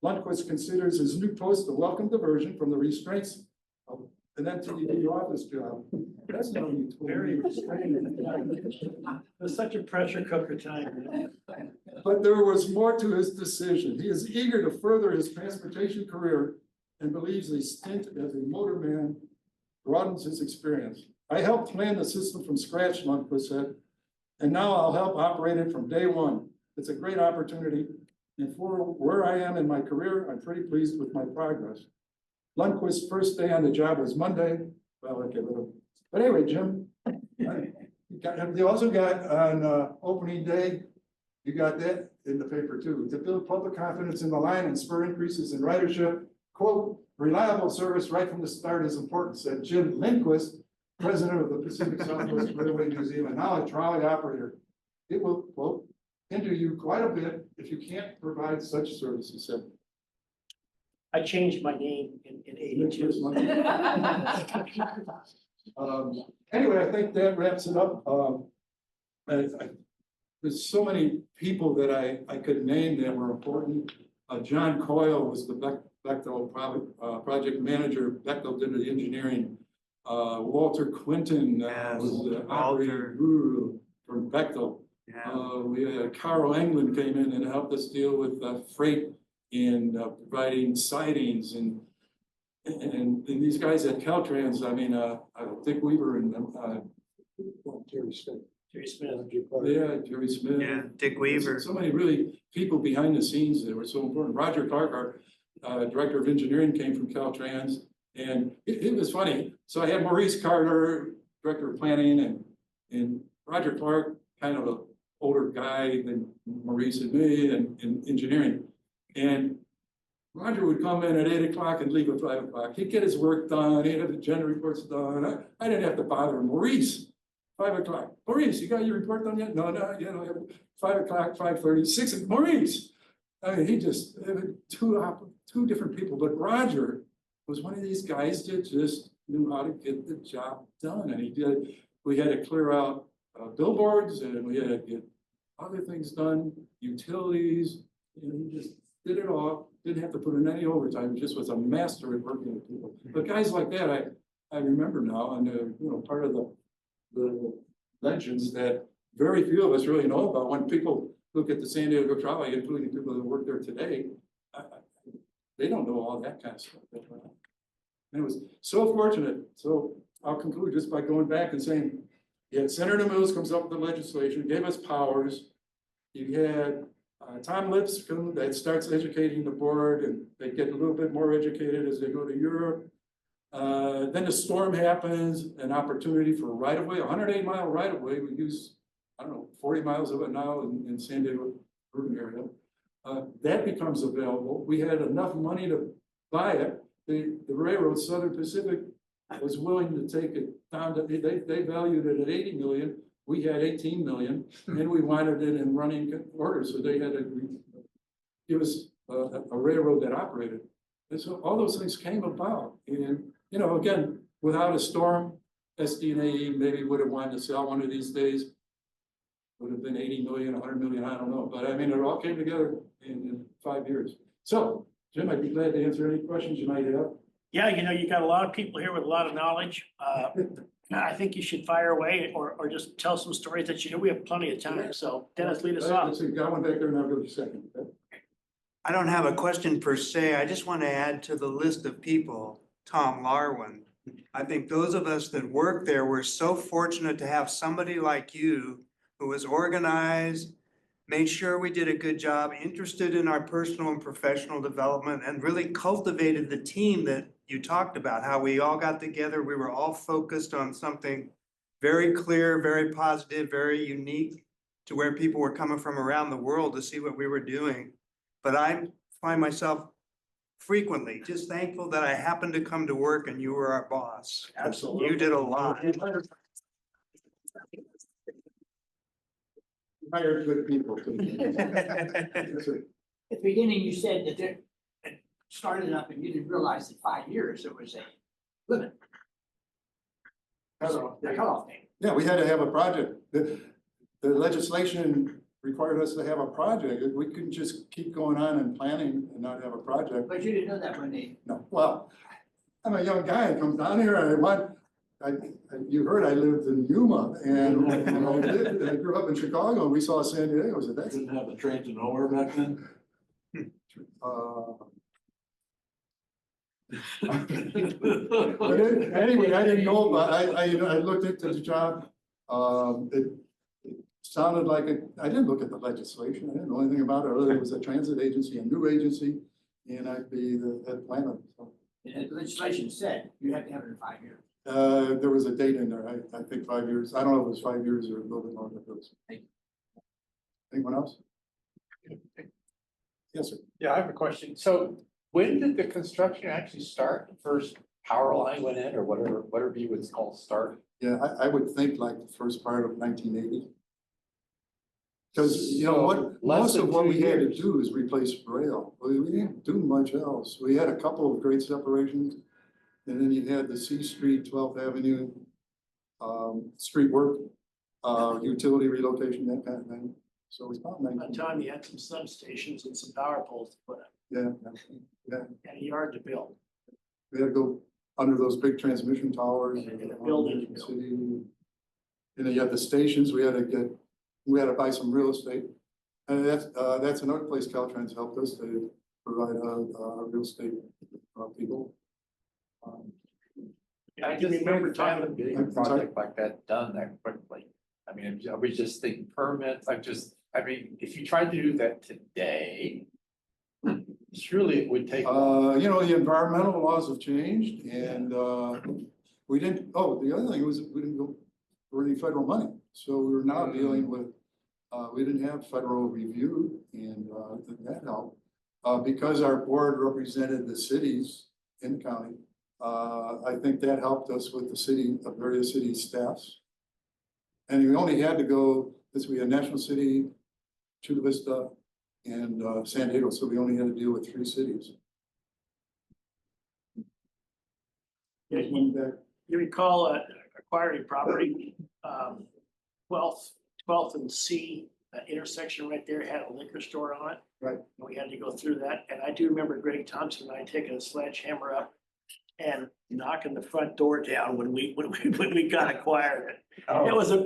Lundquist considers his new post a welcome diversion from the restraints of an MTDB office job. That's not Very restraining. It was such a pressure cooker time. But there was more to his decision. He is eager to further his transportation career and believes a stint as a motorman broadens his experience. I helped plan the system from scratch, Lundquist said, and now I'll help operate it from day one. It's a great opportunity, and for where I am in my career, I'm pretty pleased with my progress. Lundquist's first day on the job was Monday. Well, okay, but anyway, Jim, you also got on opening day, you got that in the paper too. To build public confidence in the line and spur increases in ridership, quote, reliable service right from the start is important, said Jim Lindquist, president of the Pacific Southwest Railway Museum and now a trolley operator. It will, quote, hinder you quite a bit if you can't provide such service, he said. I changed my name in '82. Anyway, I think that wraps it up. There's so many people that I could name that were important. John Coyle was the Bechtel project manager. Bechtel did the engineering. Walter Quinton Yes, was the Walter. operating guru for Bechtel. Yeah. We had Carl Englund came in and helped us deal with freight and providing sidings and these guys at Caltrans. I mean, Dick Weaver and Jerry Smith. Jerry Smith. Yeah, Jerry Smith. Yeah, Dick Weaver. So many really people behind the scenes that were so important. Roger Clark, our director of engineering, came from Caltrans, and it was funny. So I had Maurice Carter, director of planning, and Roger Clark, kind of an older guy than Maurice and me, and engineering. And Roger would come in at 8 o'clock and leave at 5 o'clock. He'd get his work done. He'd have the general reports done. I didn't have to bother him. Maurice, 5 o'clock. Maurice, you got your report done yet? No, 5 o'clock, 5:30, 6. Maurice. I mean, he just two different people. But Roger was one of these guys that just knew how to get the job done, and he did. We had to clear out billboards, and we had to get other things done, utilities. And he just did it all. Didn't have to put in any overtime. He just was a master at working with people. But guys like that, I remember now, and part of the legends that very few of us really know about. When people look at the San Diego Trolley, including people that work there today, they don't know all that kind of stuff. And it was so fortunate. So I'll conclude just by going back and saying, yeah, Senator Mills comes up with the legislation, gave us powers. You had Tom Lipscomb that starts educating the board, and they get a little bit more educated as they go to Europe. Then a storm happens, an opportunity for right of way, 108-mile right of way. We use, I don't know, 40 miles of it now in San Diego urban area. That becomes available. We had enough money to buy it. The railroad, Southern Pacific, was willing to take it down to, they valued it at 80 million. We had 18 million, and we wanted it in running order, so they had to give us a railroad that operated. And so all those things came about, and you know, again, without a storm, SDNAE maybe would have wanted to sell one of these days. Would have been 80 million, 100 million, I don't know, but I mean, it all came together in 5 years. So, Jim, I'd be glad to answer any questions you might have. Yeah, you know, you got a lot of people here with a lot of knowledge. I think you should fire away or just tell some stories that you know we have plenty of time. So Dennis, lead us off. Let's see, got one back there, and I'll go to second. I don't have a question per se. I just want to add to the list of people, Tom Larwin. I think those of us that work there were so fortunate to have somebody like you who was organized, made sure we did a good job, interested in our personal and professional development, and really cultivated the team that you talked about, how we all got together. We were all focused on something very clear, very positive, very unique to where people were coming from around the world to see what we were doing. But I find myself frequently just thankful that I happened to come to work and you were our boss. Absolutely. You did a lot. Hired good people. Yes, sir. At the beginning, you said that it started up and you didn't realize that 5 years it was a limit. So the cutoff date. Yeah, we had to have a project. The legislation required us to have a project. We couldn't just keep going on and planning and not have a project. But you didn't know that when they, No, well, I'm a young guy, I come down here, you heard I lived in Yuma, and when I grew up in Chicago, we saw San Diego, I said, that's. Didn't have the train to nowhere back then. But anyway, I didn't know about, I looked into the job, it sounded like I didn't look at the legislation, I didn't know anything about it, other it was a transit agency, a new agency, and I'd be the head planner, so. the legislation said you had to have it in 5 years. There was a date in there, I think 5 years, I don't know if it was 5 years or a little bit longer. Anyone else? Yes, sir. Yeah, I have a question. So when did the construction actually start? The first power line went in or whatever you would call start? Yeah, I would think like the first part of 1980. Because, you know, what, most of what we had to do is replace rail. We didn't do much else. We had a couple of great separations. And then you had the C Street, 12th Avenue, street work, utility relocation, that kind of thing. So it's about By 19. the time you had some substations and some power poles to put up Yeah, and a yard to build. we had to go under those big transmission towers. And a building to build. City. And then you had the stations, we had to buy some real estate. And that's another place Caltrans helped us to provide real estate people. I can remember time time. getting a project like that done that quickly. I mean, are we just thinking permits? I mean, if you tried to do that today, surely it would take. You know, the environmental laws have changed and we didn't, the other thing was we didn't go for any federal money. So we're now dealing with, we didn't have federal review and that helped. Because our board represented the cities in the county, I think that helped us with the various city staffs. And we only had to go, we had National City, Chula Vista, and San Diego, so we only had to deal with 3 cities. Yeah, you recall acquiring property, 12th and C, that intersection right there had a liquor store on it. Right. And we had to go through that. And I do remember Greg Thompson and I taking a sledgehammer up and knocking the front door down when we got acquired. It was a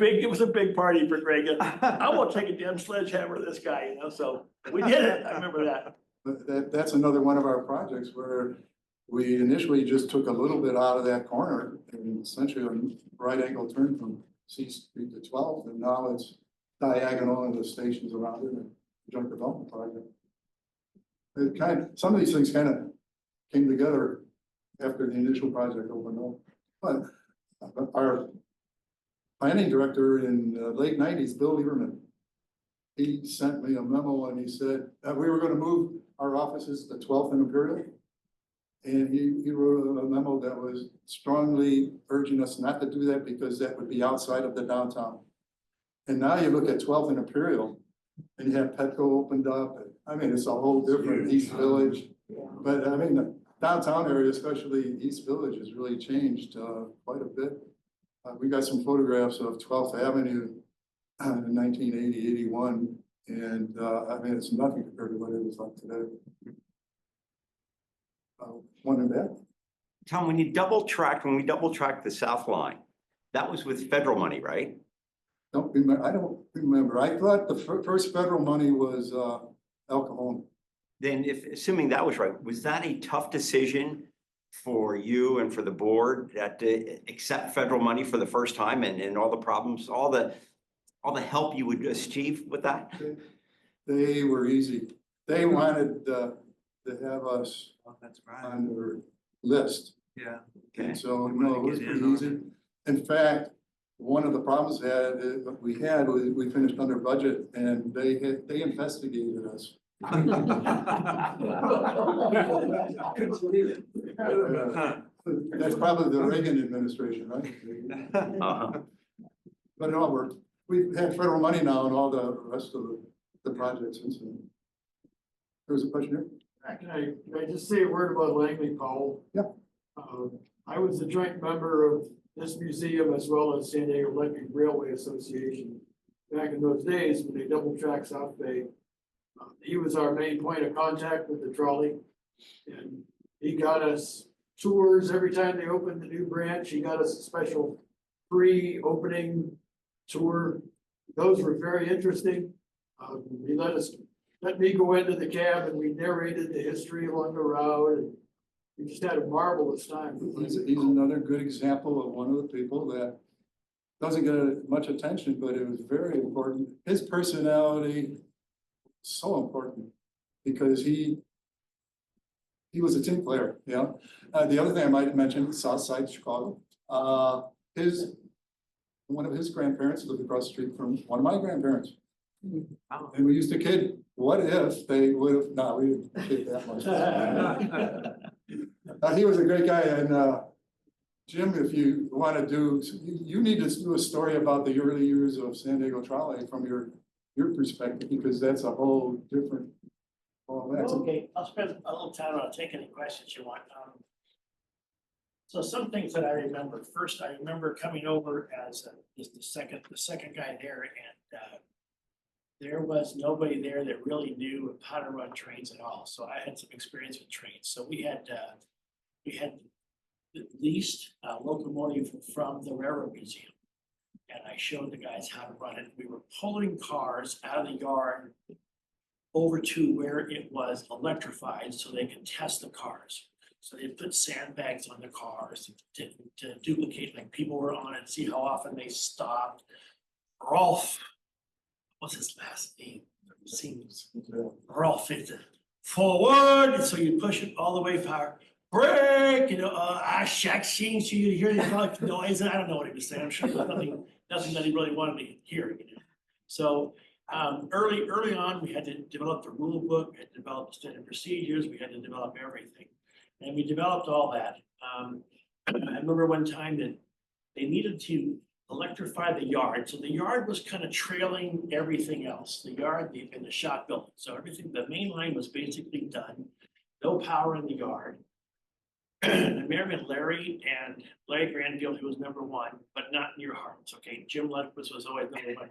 big party for Greg. I won't take a damn sledgehammer to this guy, you know, so we did it. I remember that. But that's another one of our projects where we initially just took a little bit out of that corner and essentially a right angle turn from C Street to 12th, and now it's diagonal and the stations around it and joint development project. Some of these things kind of came together after the initial project opened up. But our planning director in the late nineties, Bill Lieberman, he sent me a memo and he said, we were gonna move our offices to 12th and Imperial. And he wrote a memo that was strongly urging us not to do that because that would be outside of the downtown. And now you look at 12th and Imperial and you have Petco opened up. I mean, it's a whole different East Village. But I mean, the downtown area, especially East Village, has really changed quite a bit. We got some photographs of 12th Avenue in 1980, 81. And I mean, it's nothing compared to what it was like today. One of that. Tom, when we double tracked the South Line, that was with federal money, right? I don't remember. I thought the first federal money was El Cajon. Then assuming that was right, was that a tough decision for you and for the board that to accept federal money for the first time and all the problems, all the help you would achieve with that? They were easy. They wanted to have us Oh, that's right. on their list. Yeah. And so, They no, wanted it to was get pretty in on easy. In fact, one of the problems we had was we finished under budget and they investigated us. That's probably the Reagan administration, right? Uh-huh. But it all worked. We've had federal money now and all the rest of the projects. And so there was a question here? Can I just say a word about Langley Powell? Yeah. I was a joint member of this museum as well as San Diego Electric Railway Association. Back in those days when they double tracked South Bay, he was our main point of contact with the trolley. And he got us tours every time they opened the new branch. He got us a special pre-opening tour. Those were very interesting. He let me go into the cab and we narrated the history along the route. And we just had a marvelous time. He's another good example of one of the people that doesn't get much attention, but it was very important. His personality, so important, because he was a team player, you know. The other thing I might mention, South Side Chicago. One of his grandparents lived across the street from one of my grandparents. Oh. And we used to kid, what if they would have, no, we didn't kid that much. He was a great guy, and Jim, if you want to do, you need to do a story about the early years of San Diego Trolley from your perspective, because that's a whole different. Well, that's Okay, I'll spend a little time on taking any questions you want. So some things that I remember. First, I remember coming over as the second guy there, and there was nobody there that really knew how to run trains at all. So I had some experience with trains. So we had leased a locomotive from the Railroad Museum, and I showed the guys how to run it. We were pulling cars out of the yard over to where it was electrified so they could test the cars. So they put sandbags on the cars to duplicate, like people were on it, see how often they stopped. Rolf, what's his last name? Seems Rolf is forward, and so you push it all the way far. Break, shack seems you hear the noise, and I don't know what he was saying. I'm sure there's nothing that he really wanted to hear. So early on, we had to develop the rule book, we had to develop the standard procedures, we had to develop everything. And we developed all that. I remember one time that they needed to electrify the yard. So the yard was kind of trailing everything else, the yard and the shop building. So everything, the main line was basically done, no power in the yard. And Merriman Larry Granfield, who was number one, but not near Hart's. Okay, Jim Lundquist was always number one.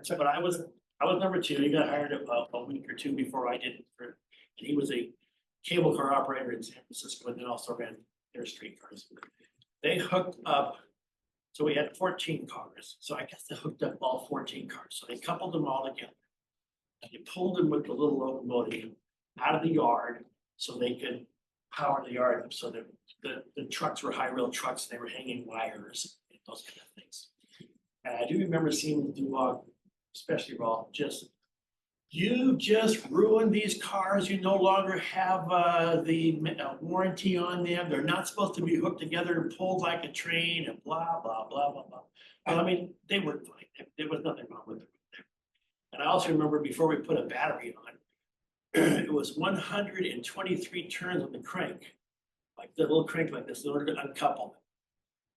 But I was number two. He got hired a week or two before I did. And he was a cable car operator in San Francisco, and then also ran their streetcars. They hooked up, so we had 14 cars. So I guess they hooked up all 14 cars. So they coupled them all together. And they pulled them with the little locomotive out of the yard so they could power the yard up. So that the trucks were high rail trucks, they were hanging wires and those kind of things. And I do remember seeing them do especially Raw, you just ruined these cars. You no longer have the warranty on them. They're not supposed to be hooked together and pulled like a train and blah, blah, blah, blah, blah. Well, I mean, they worked fine. There was nothing wrong with them. And I also remember before we put a battery on, it was 123 turns on the crank, like the little crank like this in order to uncouple them.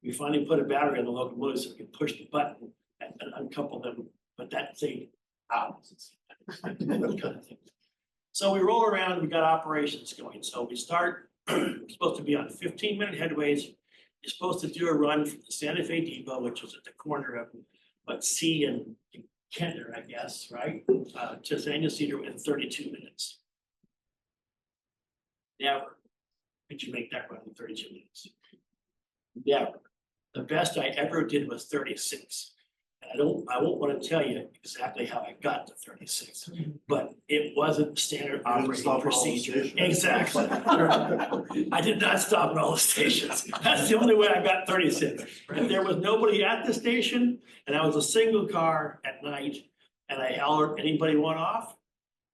We finally put a battery on the locomotive so we could push the button and uncouple them, but that saved hours. So we roll around, we got operations going. So we start, we're supposed to be on 15-minute headways. You're supposed to do a run from the Santa Fe Depot, which was at the corner of C and Kentner, I guess, right? To San Diego in 32 minutes. Never could you make that run in 32 minutes. Never. The best I ever did was 36. And I won't want to tell you exactly how I got to 36, but it wasn't standard operating procedure. Exactly. I did not stop at all the stations. That's the only way I got 36. If there was nobody at the station and I was a single car at night and I hollered, anybody want off?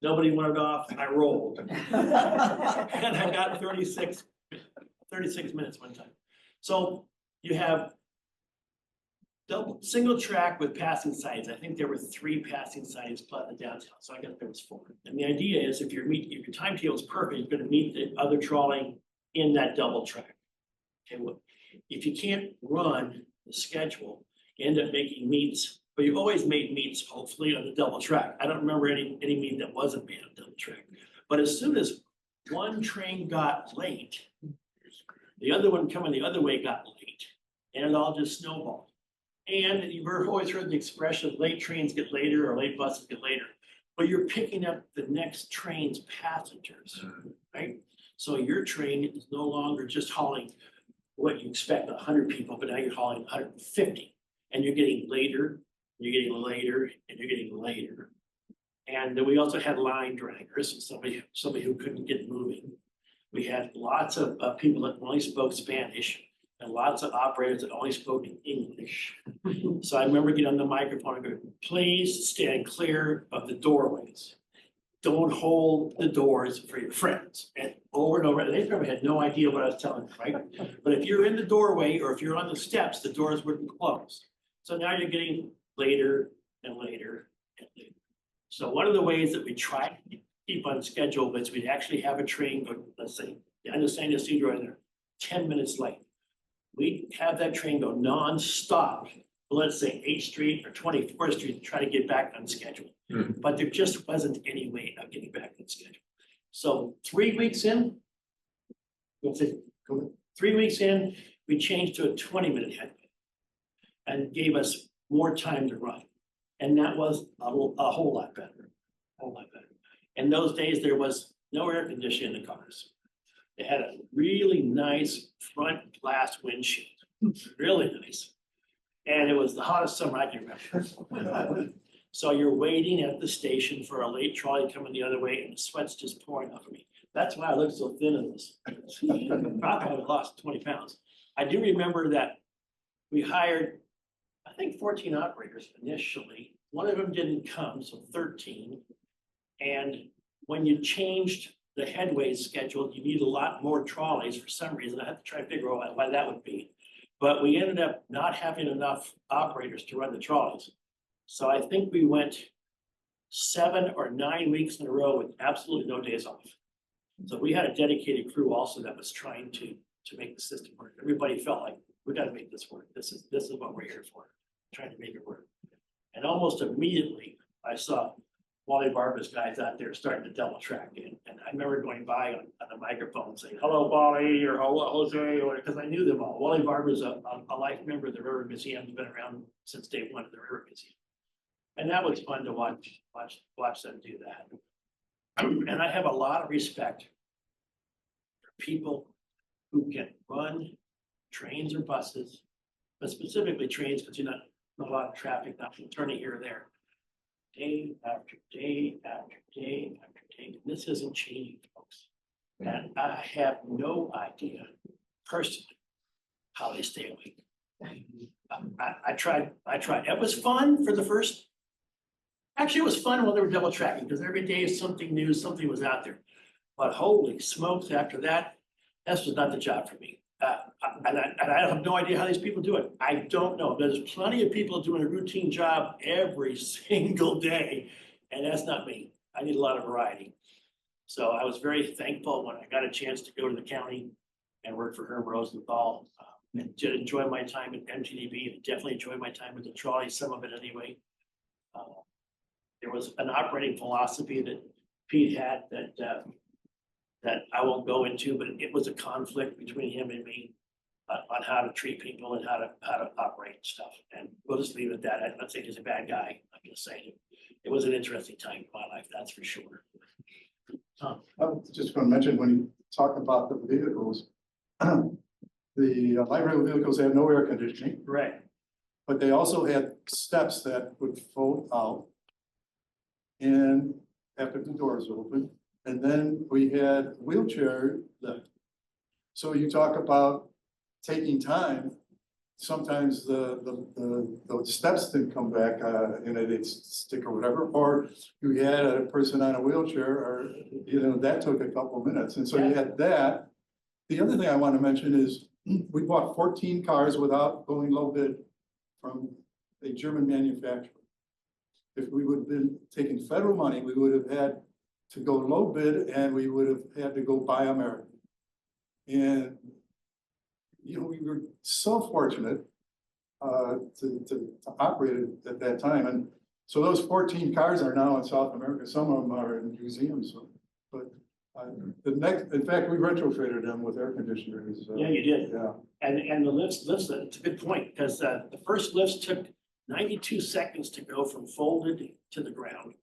Nobody wanted off, I rolled. And I got 36 minutes one time. So you have single track with passing signs. I think there were 3 passing signs plus the downtown, so I guess there was 4. And the idea is if your timetable is perfect, you're gonna meet the other trolley in that double track. Okay, well, if you can't run the schedule, you end up making meets, but you've always made meets, hopefully, on the double track. I don't remember any meet that wasn't made on double track. But as soon as one train got late, the other one coming the other way got late, and it all just snowballed. And you've always heard the expression, late trains get later or late buses get later, but you're picking up the next train's passengers, right? So your train is no longer just hauling what you expect, 100 people, but now you're hauling 150. And you're getting later, you're getting later, and you're getting later. And then we also had line draggers, somebody who couldn't get moving. We had lots of people that only spoke Spanish. And lots of operators that only spoke in English. So I remember getting on the microphone and go, please stand clear of the doorways. Don't hold the doors for your friends. And over, and they probably had no idea what I was telling them, right? But if you're in the doorway or if you're on the steps, the doors wouldn't close. So now you're getting later and later and later. So one of the ways that we try to keep on schedule was we'd actually have a train go, let's say, I understand the Cedar in there, 10 minutes late. We have that train go nonstop, let's say 8th Street or 24th Street to try to get back on schedule. But there just wasn't any way of getting back on schedule. So 3 weeks in, let's say 3 weeks in, we changed to a 20-minute headway and gave us more time to run. And that was a whole lot better, a whole lot better. In those days, there was no air conditioning in the cars. They had a really nice front glass windshield, really nice. And it was the hottest summer I can remember. So you're waiting at the station for a late trolley coming the other way and the sweat's just pouring off of me. That's why I look so thin in this. Probably lost 20 pounds. I do remember that we hired, I think 14 operators initially. One of them didn't come, so 13. And when you changed the headway schedule, you need a lot more trolleys for some reason. I have to try to figure out why that would be. But we ended up not having enough operators to run the trolleys. So I think we went 7 or 9 weeks in a row with absolutely no days off. So we had a dedicated crew also that was trying to make the system work. Everybody felt like we got to make this work. This is what we're here for, trying to make it work. And almost immediately I saw Wally Barber's guys out there starting to double track in. And I remember going by on the microphone saying, hello, Wally, or hello, Jose, or because I knew them all. Wally Barber's a life member of the River Museum, has been around since day one of the River Museum. And that was fun to watch them do that. And I have a lot of respect for people who can run trains or buses, but specifically trains, because you're not a lot of traffic, not turning here or there. Day after day after day after day. This isn't changing, folks. And I have no idea personally how they stay awake. I tried. It was fun for the first Actually, it was fun while they were double tracking, because every day something new, something was out there. But holy smokes, after that, this was not the job for me. And I have no idea how these people do it. I don't know. There's plenty of people doing a routine job every single day, and that's not me. I need a lot of variety. So I was very thankful when I got a chance to go to the county and work for Herb Rosenthal. And did enjoy my time at MTDB, and definitely enjoyed my time with the trolley, some of it anyway. There was an operating philosophy that Pete had that I won't go into, but it was a conflict between him and me on how to treat people and how to operate and stuff. And we'll just leave it at that. I'm not saying he's a bad guy. I'm just saying it was an interesting time in my life, that's for sure. I was just going to mention when you talk about the vehicles, the light rail vehicles had no air conditioning, Right. but they also had steps that would fold out. And after the doors open, and then we had wheelchair lift. So you talk about taking time. Sometimes the steps didn't come back, they'd stick or whatever, or you had a person on a wheelchair, or, that took a couple of minutes, and so you had that. The other thing I want to mention is, we bought 14 cars without going low bid from a German manufacturer. If we would have been taking federal money, we would have had to go low bid, and we would have had to go buy American. And we were so fortunate to operate it at that time. And so those 14 cars are now in South America. Some of them are in museums. But in fact, we retrofitted them with air conditioners. Yeah, you did. Yeah. And the lifts, it's a good point, because the first lifts took 92 seconds to go from folded to the ground.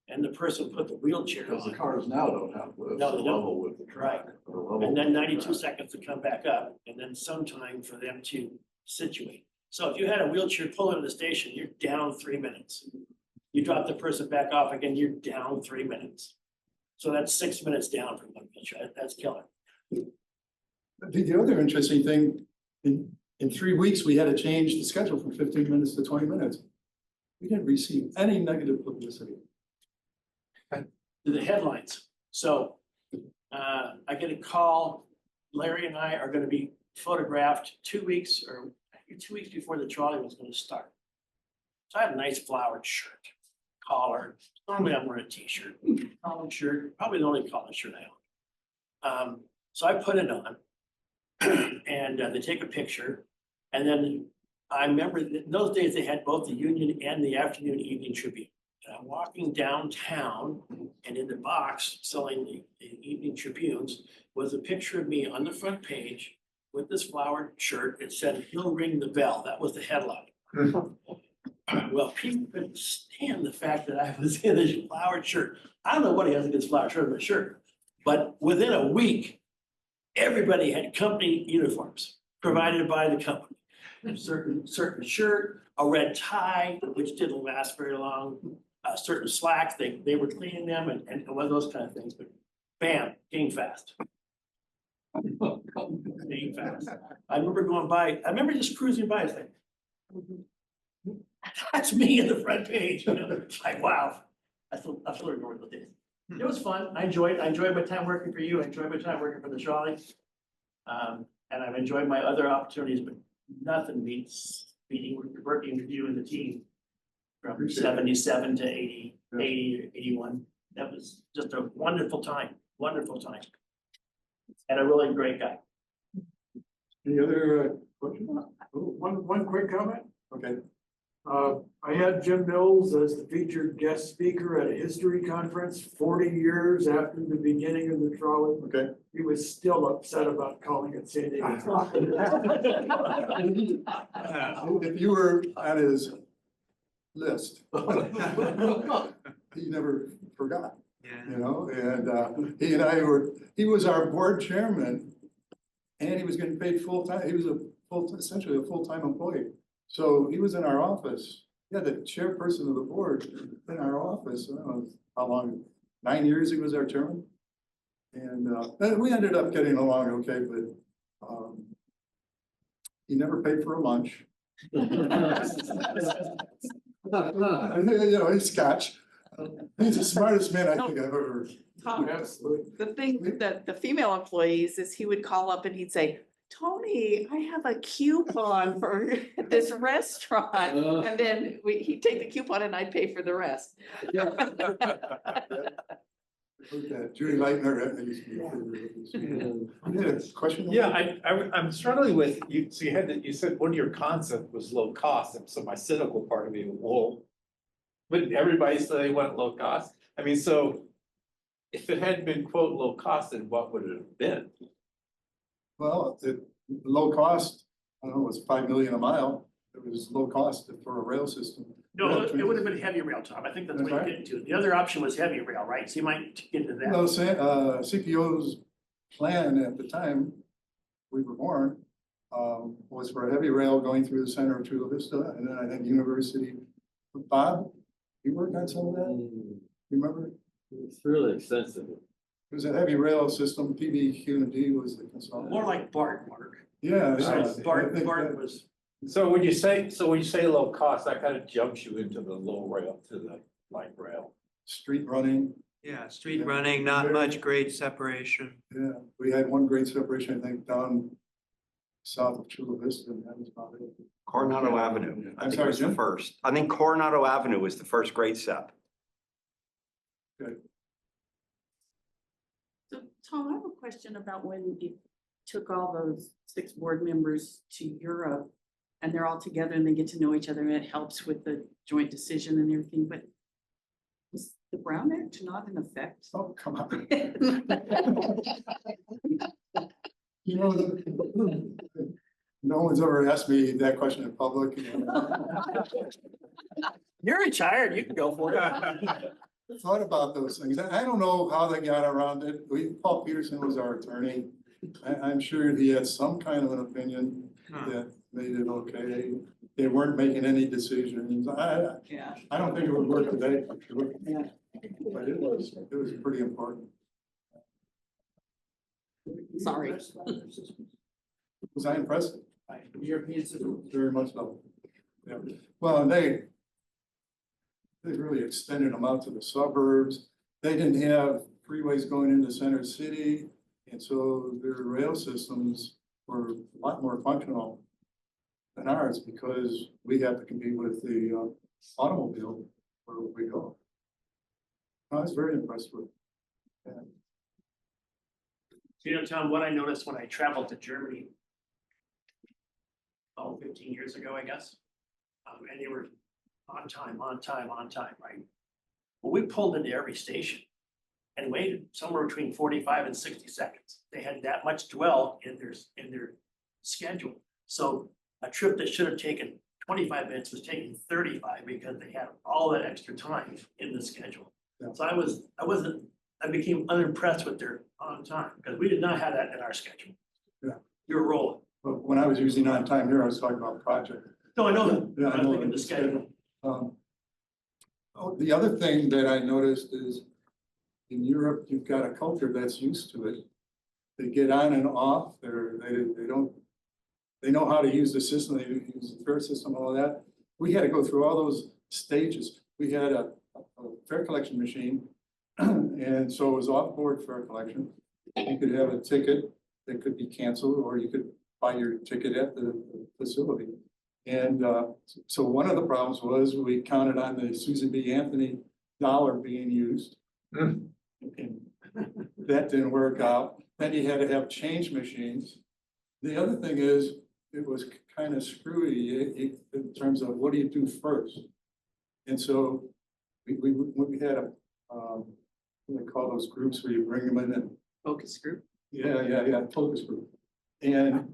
And the person put the wheelchair Because the on. cars now don't have lifts, No, they're they don't. level with the track. They're level And then with the 92 track. seconds to come back up, and then some time for them to situate. So if you had a wheelchair pull into the station, you're down 3 minutes. You drop the person back off again, you're down 3 minutes. So that's 6 minutes down from one wheelchair. That's killer. The other interesting thing, in 3 weeks, we had to change the schedule from 15 minutes to 20 minutes. We didn't receive any negative publicity. To the headlines. So I get a call, Larry and I are gonna be photographed 2 weeks or 2 weeks before the trolley was gonna start. So I had a nice flowered shirt, collar. Normally I'm wearing a t-shirt, collared shirt, probably the only collared shirt I own. So I put it on and they take a picture. And then I remember that in those days they had both the Union and the Afternoon Evening Tribune. And I'm walking downtown, and in the box selling the Evening Tribunes was a picture of me on the front page with this flowered shirt. It said, "He'll ring the bell." That was the headline. Well, people couldn't stand the fact that I was in this flowered shirt. I don't know what he has against flowered shirt, but sure. But within a week, everybody had company uniforms provided by the company. A certain shirt, a red tie, which didn't last very long, certain slacks, they were cleaning them and one of those kind of things, but bam, came fast. Came fast. I remember just cruising by, it's like, that's me in the front page, It's like, wow. I still remember those days. It was fun. I enjoyed my time working for you. I enjoyed my time working for the trolley. And I've enjoyed my other opportunities, but nothing beats working with you and the team from 77 to 80, 80, 81. That was just a wonderful time, and a really great guy. Any other questions? One quick comment. Okay. I had Jim Mills as the featured guest speaker at a history conference 40 years after the beginning of the trolley. Okay. He was still upset about calling it San Diego Trolley. If you were on his list, he never forgot, and he was our board chairman, and he was getting paid full time. He was essentially a full-time employee. So he was in our office. Yeah, the chairperson of the board in our office. I don't know how long, 9 years he was our chairman. And we ended up getting along okay, but he never paid for a lunch. You know, he's Scotch. He's the smartest man I think I've ever heard. Tom, Absolutely. the thing that the female employees is he would call up and he'd say, Tony, I have a coupon for this restaurant. And then he'd take the coupon and I'd pay for the rest. Okay, Judy Leitner. Yeah, question? Yeah, I'm struggling with, you, so you said one of your concepts was low cost, and so my cynical part of me, well, but everybody said they want low cost, I mean, so if it had been quote low cost, then what would it have been? Well, the low cost, I don't know, it was 5 million a mile. It was low cost for a rail system. No, it would have been heavy rail, Tom. I think that's what you're getting to. The other option was heavy rail, right? So you might get into that. Well, CPO's plan at the time we were born was for a heavy rail going through the center of Chula Vista, and then I think University. Bob, you worked on some of that? You remember? It's really extensive. It was a heavy rail system. PBQ&D was the consultant. More like Bart, Mark. Yeah. So Bart Bart was, So when you say low cost, that kind of jumps you into the low rail to the light rail. street running. Yeah, street running, not much grade separation. Yeah, we had one grade separation, I think, down south of Chula Vista, and that was about it. Coronado Avenue, I I'm think it sorry, was the Jim? first. I think Coronado Avenue was the first grade step. So Tom, I have a question about when you took all those 6 board members to Europe and they're all together and they get to know each other and it helps with the joint decision and everything, but was the Brown Act not in effect? Oh, come on. You know, no one's ever asked me that question in public. you're retired, you can go for it. Thought about those things. I don't know how they got around it. Paul Peterson was our attorney. I'm sure he had some kind of an opinion that made it okay. They weren't making any decisions. Yeah. I don't think it would work today. Yeah. But it was pretty important. Sorry. Was I impressed? European system. Very much so. Yeah. Well, and they really extended them out to the suburbs. They didn't have freeways going into center city. And so their rail systems were a lot more functional than ours because we have to compete with the automobile where we go. I was very impressed with that. You know, Tom, what I noticed when I traveled to Germany 15 years ago, I guess, and they were on time, right? Well, we pulled into every station and waited somewhere between 45 and 60 seconds. They had that much dwell in their schedule. So a trip that should have taken 25 minutes was taking 35 because they had all that extra time in the schedule. Yeah. So I became unimpressed with their on time because we did not have that in our schedule. Yeah. You were rolling. But when I was using on time here, I was talking about project. No, I know that. Yeah, I I know think in that. the schedule. The other thing that I noticed is in Europe, you've got a culture that's used to it. They get on and off, they know how to use the system, they use the fare system, all that. We had to go through all those stages. We had a fare collection machine, and so it was off-board fare collection. You could have a ticket that could be canceled, or you could buy your ticket at the facility. And so one of the problems was we counted on the Susan B. Anthony dollar being used. And that didn't work out. Then you had to have change machines. The other thing is, it was kind of screwy in terms of what do you do first? And so we had what do they call those groups where you bring them in and. Focus group. Yeah, focus group.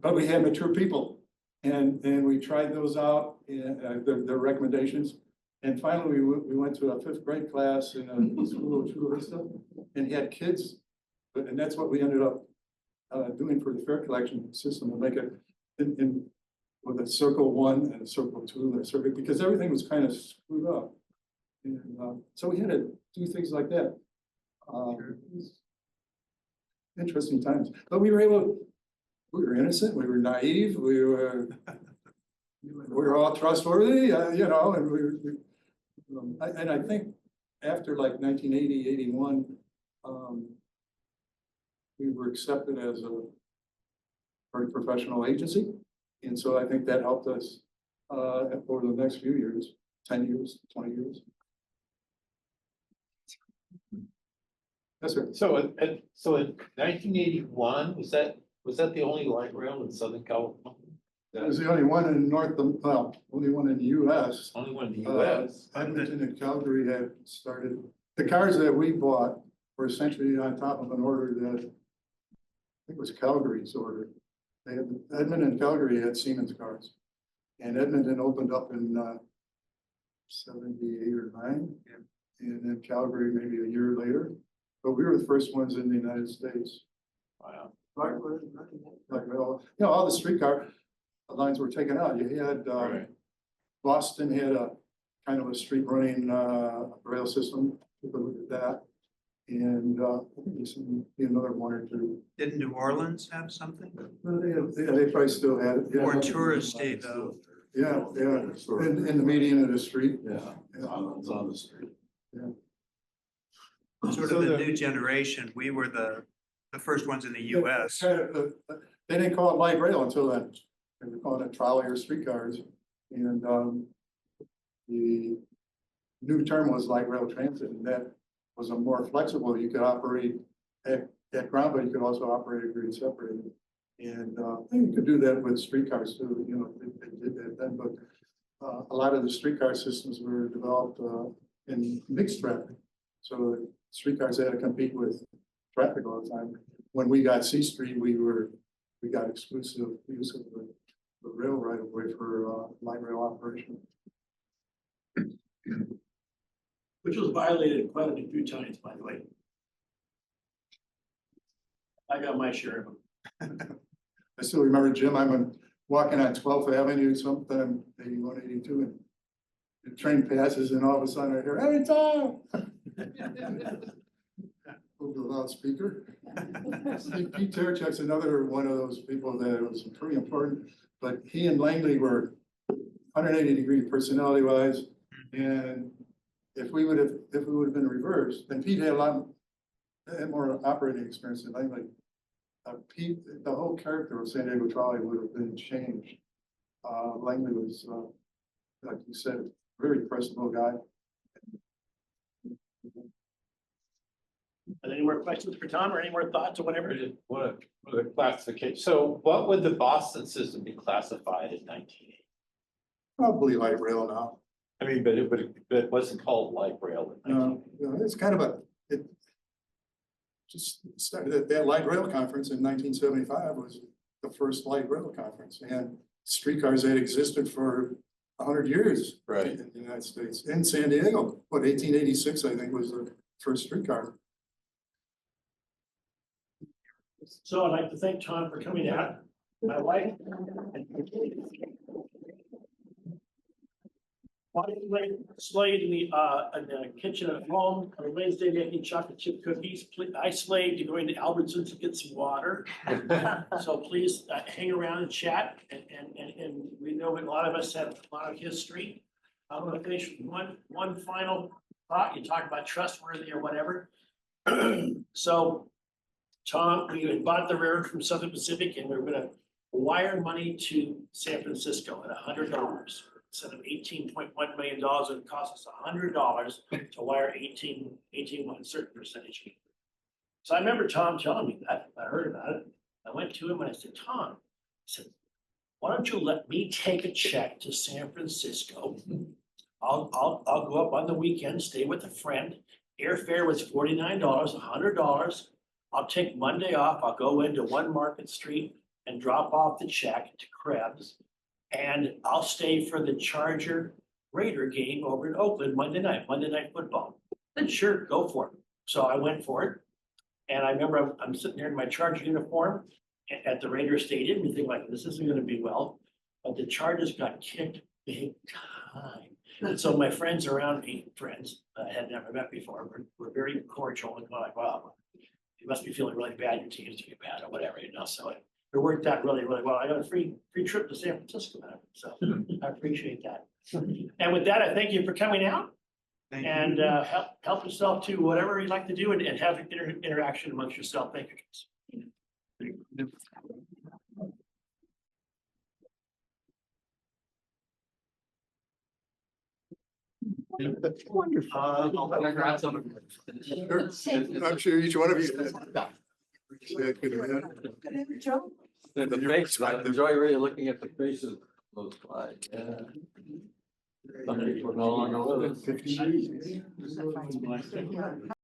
But we had mature people. And we tried those out, and their recommendations. And finally, we went to a 5th grade class in a school in Chula Vista, and he had kids. And that's what we ended up doing for the fare collection system, to make it in with a circle 1 and a circle 2 and a circle, because everything was kind of screwed up. And so we had to do things like that. Interesting times, but we were innocent, we were naive, we were all trustworthy, and And I think after like 1980, 81, we were accepted as a very professional agency. And so I think that helped us over the next few years, 10 years, 20 years. Yes, sir. So in 1981, was that the only light rail in Southern California? That was the only one in only one in the US. Only one in the US? Edmonton and Calgary had started, the cars that we bought were essentially on top of an order that, I think it was Calgary's order. They had, Edmonton and Calgary had Siemens cars. And Edmonton opened up in 78 or 9. And then Calgary maybe a year later. But we were the first ones in the United States. Wow. Like, well, you know, all the streetcar lines were taken out. You had, Right. Boston had a kind of a street running, rail system. People looked at that. And, I think there's another one or two. Didn't New Orleans have something? Well, they probably still had it. Yeah. More touristy though. Yeah, in the median of the street. Yeah, it's on the street. Sort So of the the- new generation. We were the first ones in the US. They didn't call it light rail until then. They were calling it trolley or streetcars. And, the new term was light rail transit, and that was a more flexible, you could operate at ground, but you could also operate at grade separated. And, you could do that with streetcars too, you know, they did that then, but, a lot of the streetcar systems were developed, in mixed traffic. So streetcars had to compete with traffic all the time. When we got C Street, we got exclusive use of the rail right of way for, light rail operation. Which was violated quite a few times, by the way. I got my share of them. I still remember, Jim, I'm walking on 12th Avenue, sometime 81, 82, and the train passes and all of a sudden I hear, "Hey, Tom!" Over the loudspeaker. Pete Terechek's another one of those people that was pretty important, but he and Langley were 180-degree personality wise. And if we would have been reversed, then Pete had had more operating experience than Langley. Pete, the whole character of San Diego Trolley would have been changed. Langley was, like you said, a very personable guy. Are there any more questions for Tom or any more thoughts or whatever? What a classification. So what would the Boston system be classified in 1980? Probably light rail now. I mean, but it wasn't called light rail in 1980. No, it's kind of it just started that light rail conference in 1975 was the first light rail conference, and streetcars had existed for 100 years. Right. In the United States, in San Diego, 1886, I think, was the first streetcar. So I'd like to thank Tom for coming out. My wife. Slaved in the kitchen at home on Wednesday making chocolate chip cookies. I slaved to going to Albertsons to get some water. So please hang around and chat, and we know a lot of us have a lot of history. I'm gonna finish with one final thought. You talk about trustworthy or whatever. So Tom, we had bought the railroad from Southern Pacific, and we were gonna wire money to San Francisco at $100. Instead of $18.1 million, it cost us $100 to wire 18 one certain percentage. So I remember Tom telling me that. I heard about it. I went to him and I said, Tom, I said, why don't you let me take a check to San Francisco? I'll go up on the weekend, stay with a friend. Airfare was $49, $100. I'll take Monday off. I'll go into One Market Street and drop off the check to Krebs. And I'll stay for the Charger Raider game over in Oakland Monday night football. Then sure, go for it. So I went for it. And I remember I'm sitting there in my Charger uniform at the Raider Stadium and thinking like, this isn't gonna be well. But the Chargers got kicked big time. And so my friends around me, I had never met before, were very cordial and like, wow, you must be feeling really bad, your team's doing bad or whatever, you know, so it worked out really, really well. I got a free trip to San Francisco, so I appreciate that. And with that, I thank you for coming out. Thank you. and help yourself to whatever you'd like to do and have interaction amongst yourself. Thank you, guys. I'm sure each one of you. The face, I enjoy really looking at the faces of those guys. Some people are no longer with us.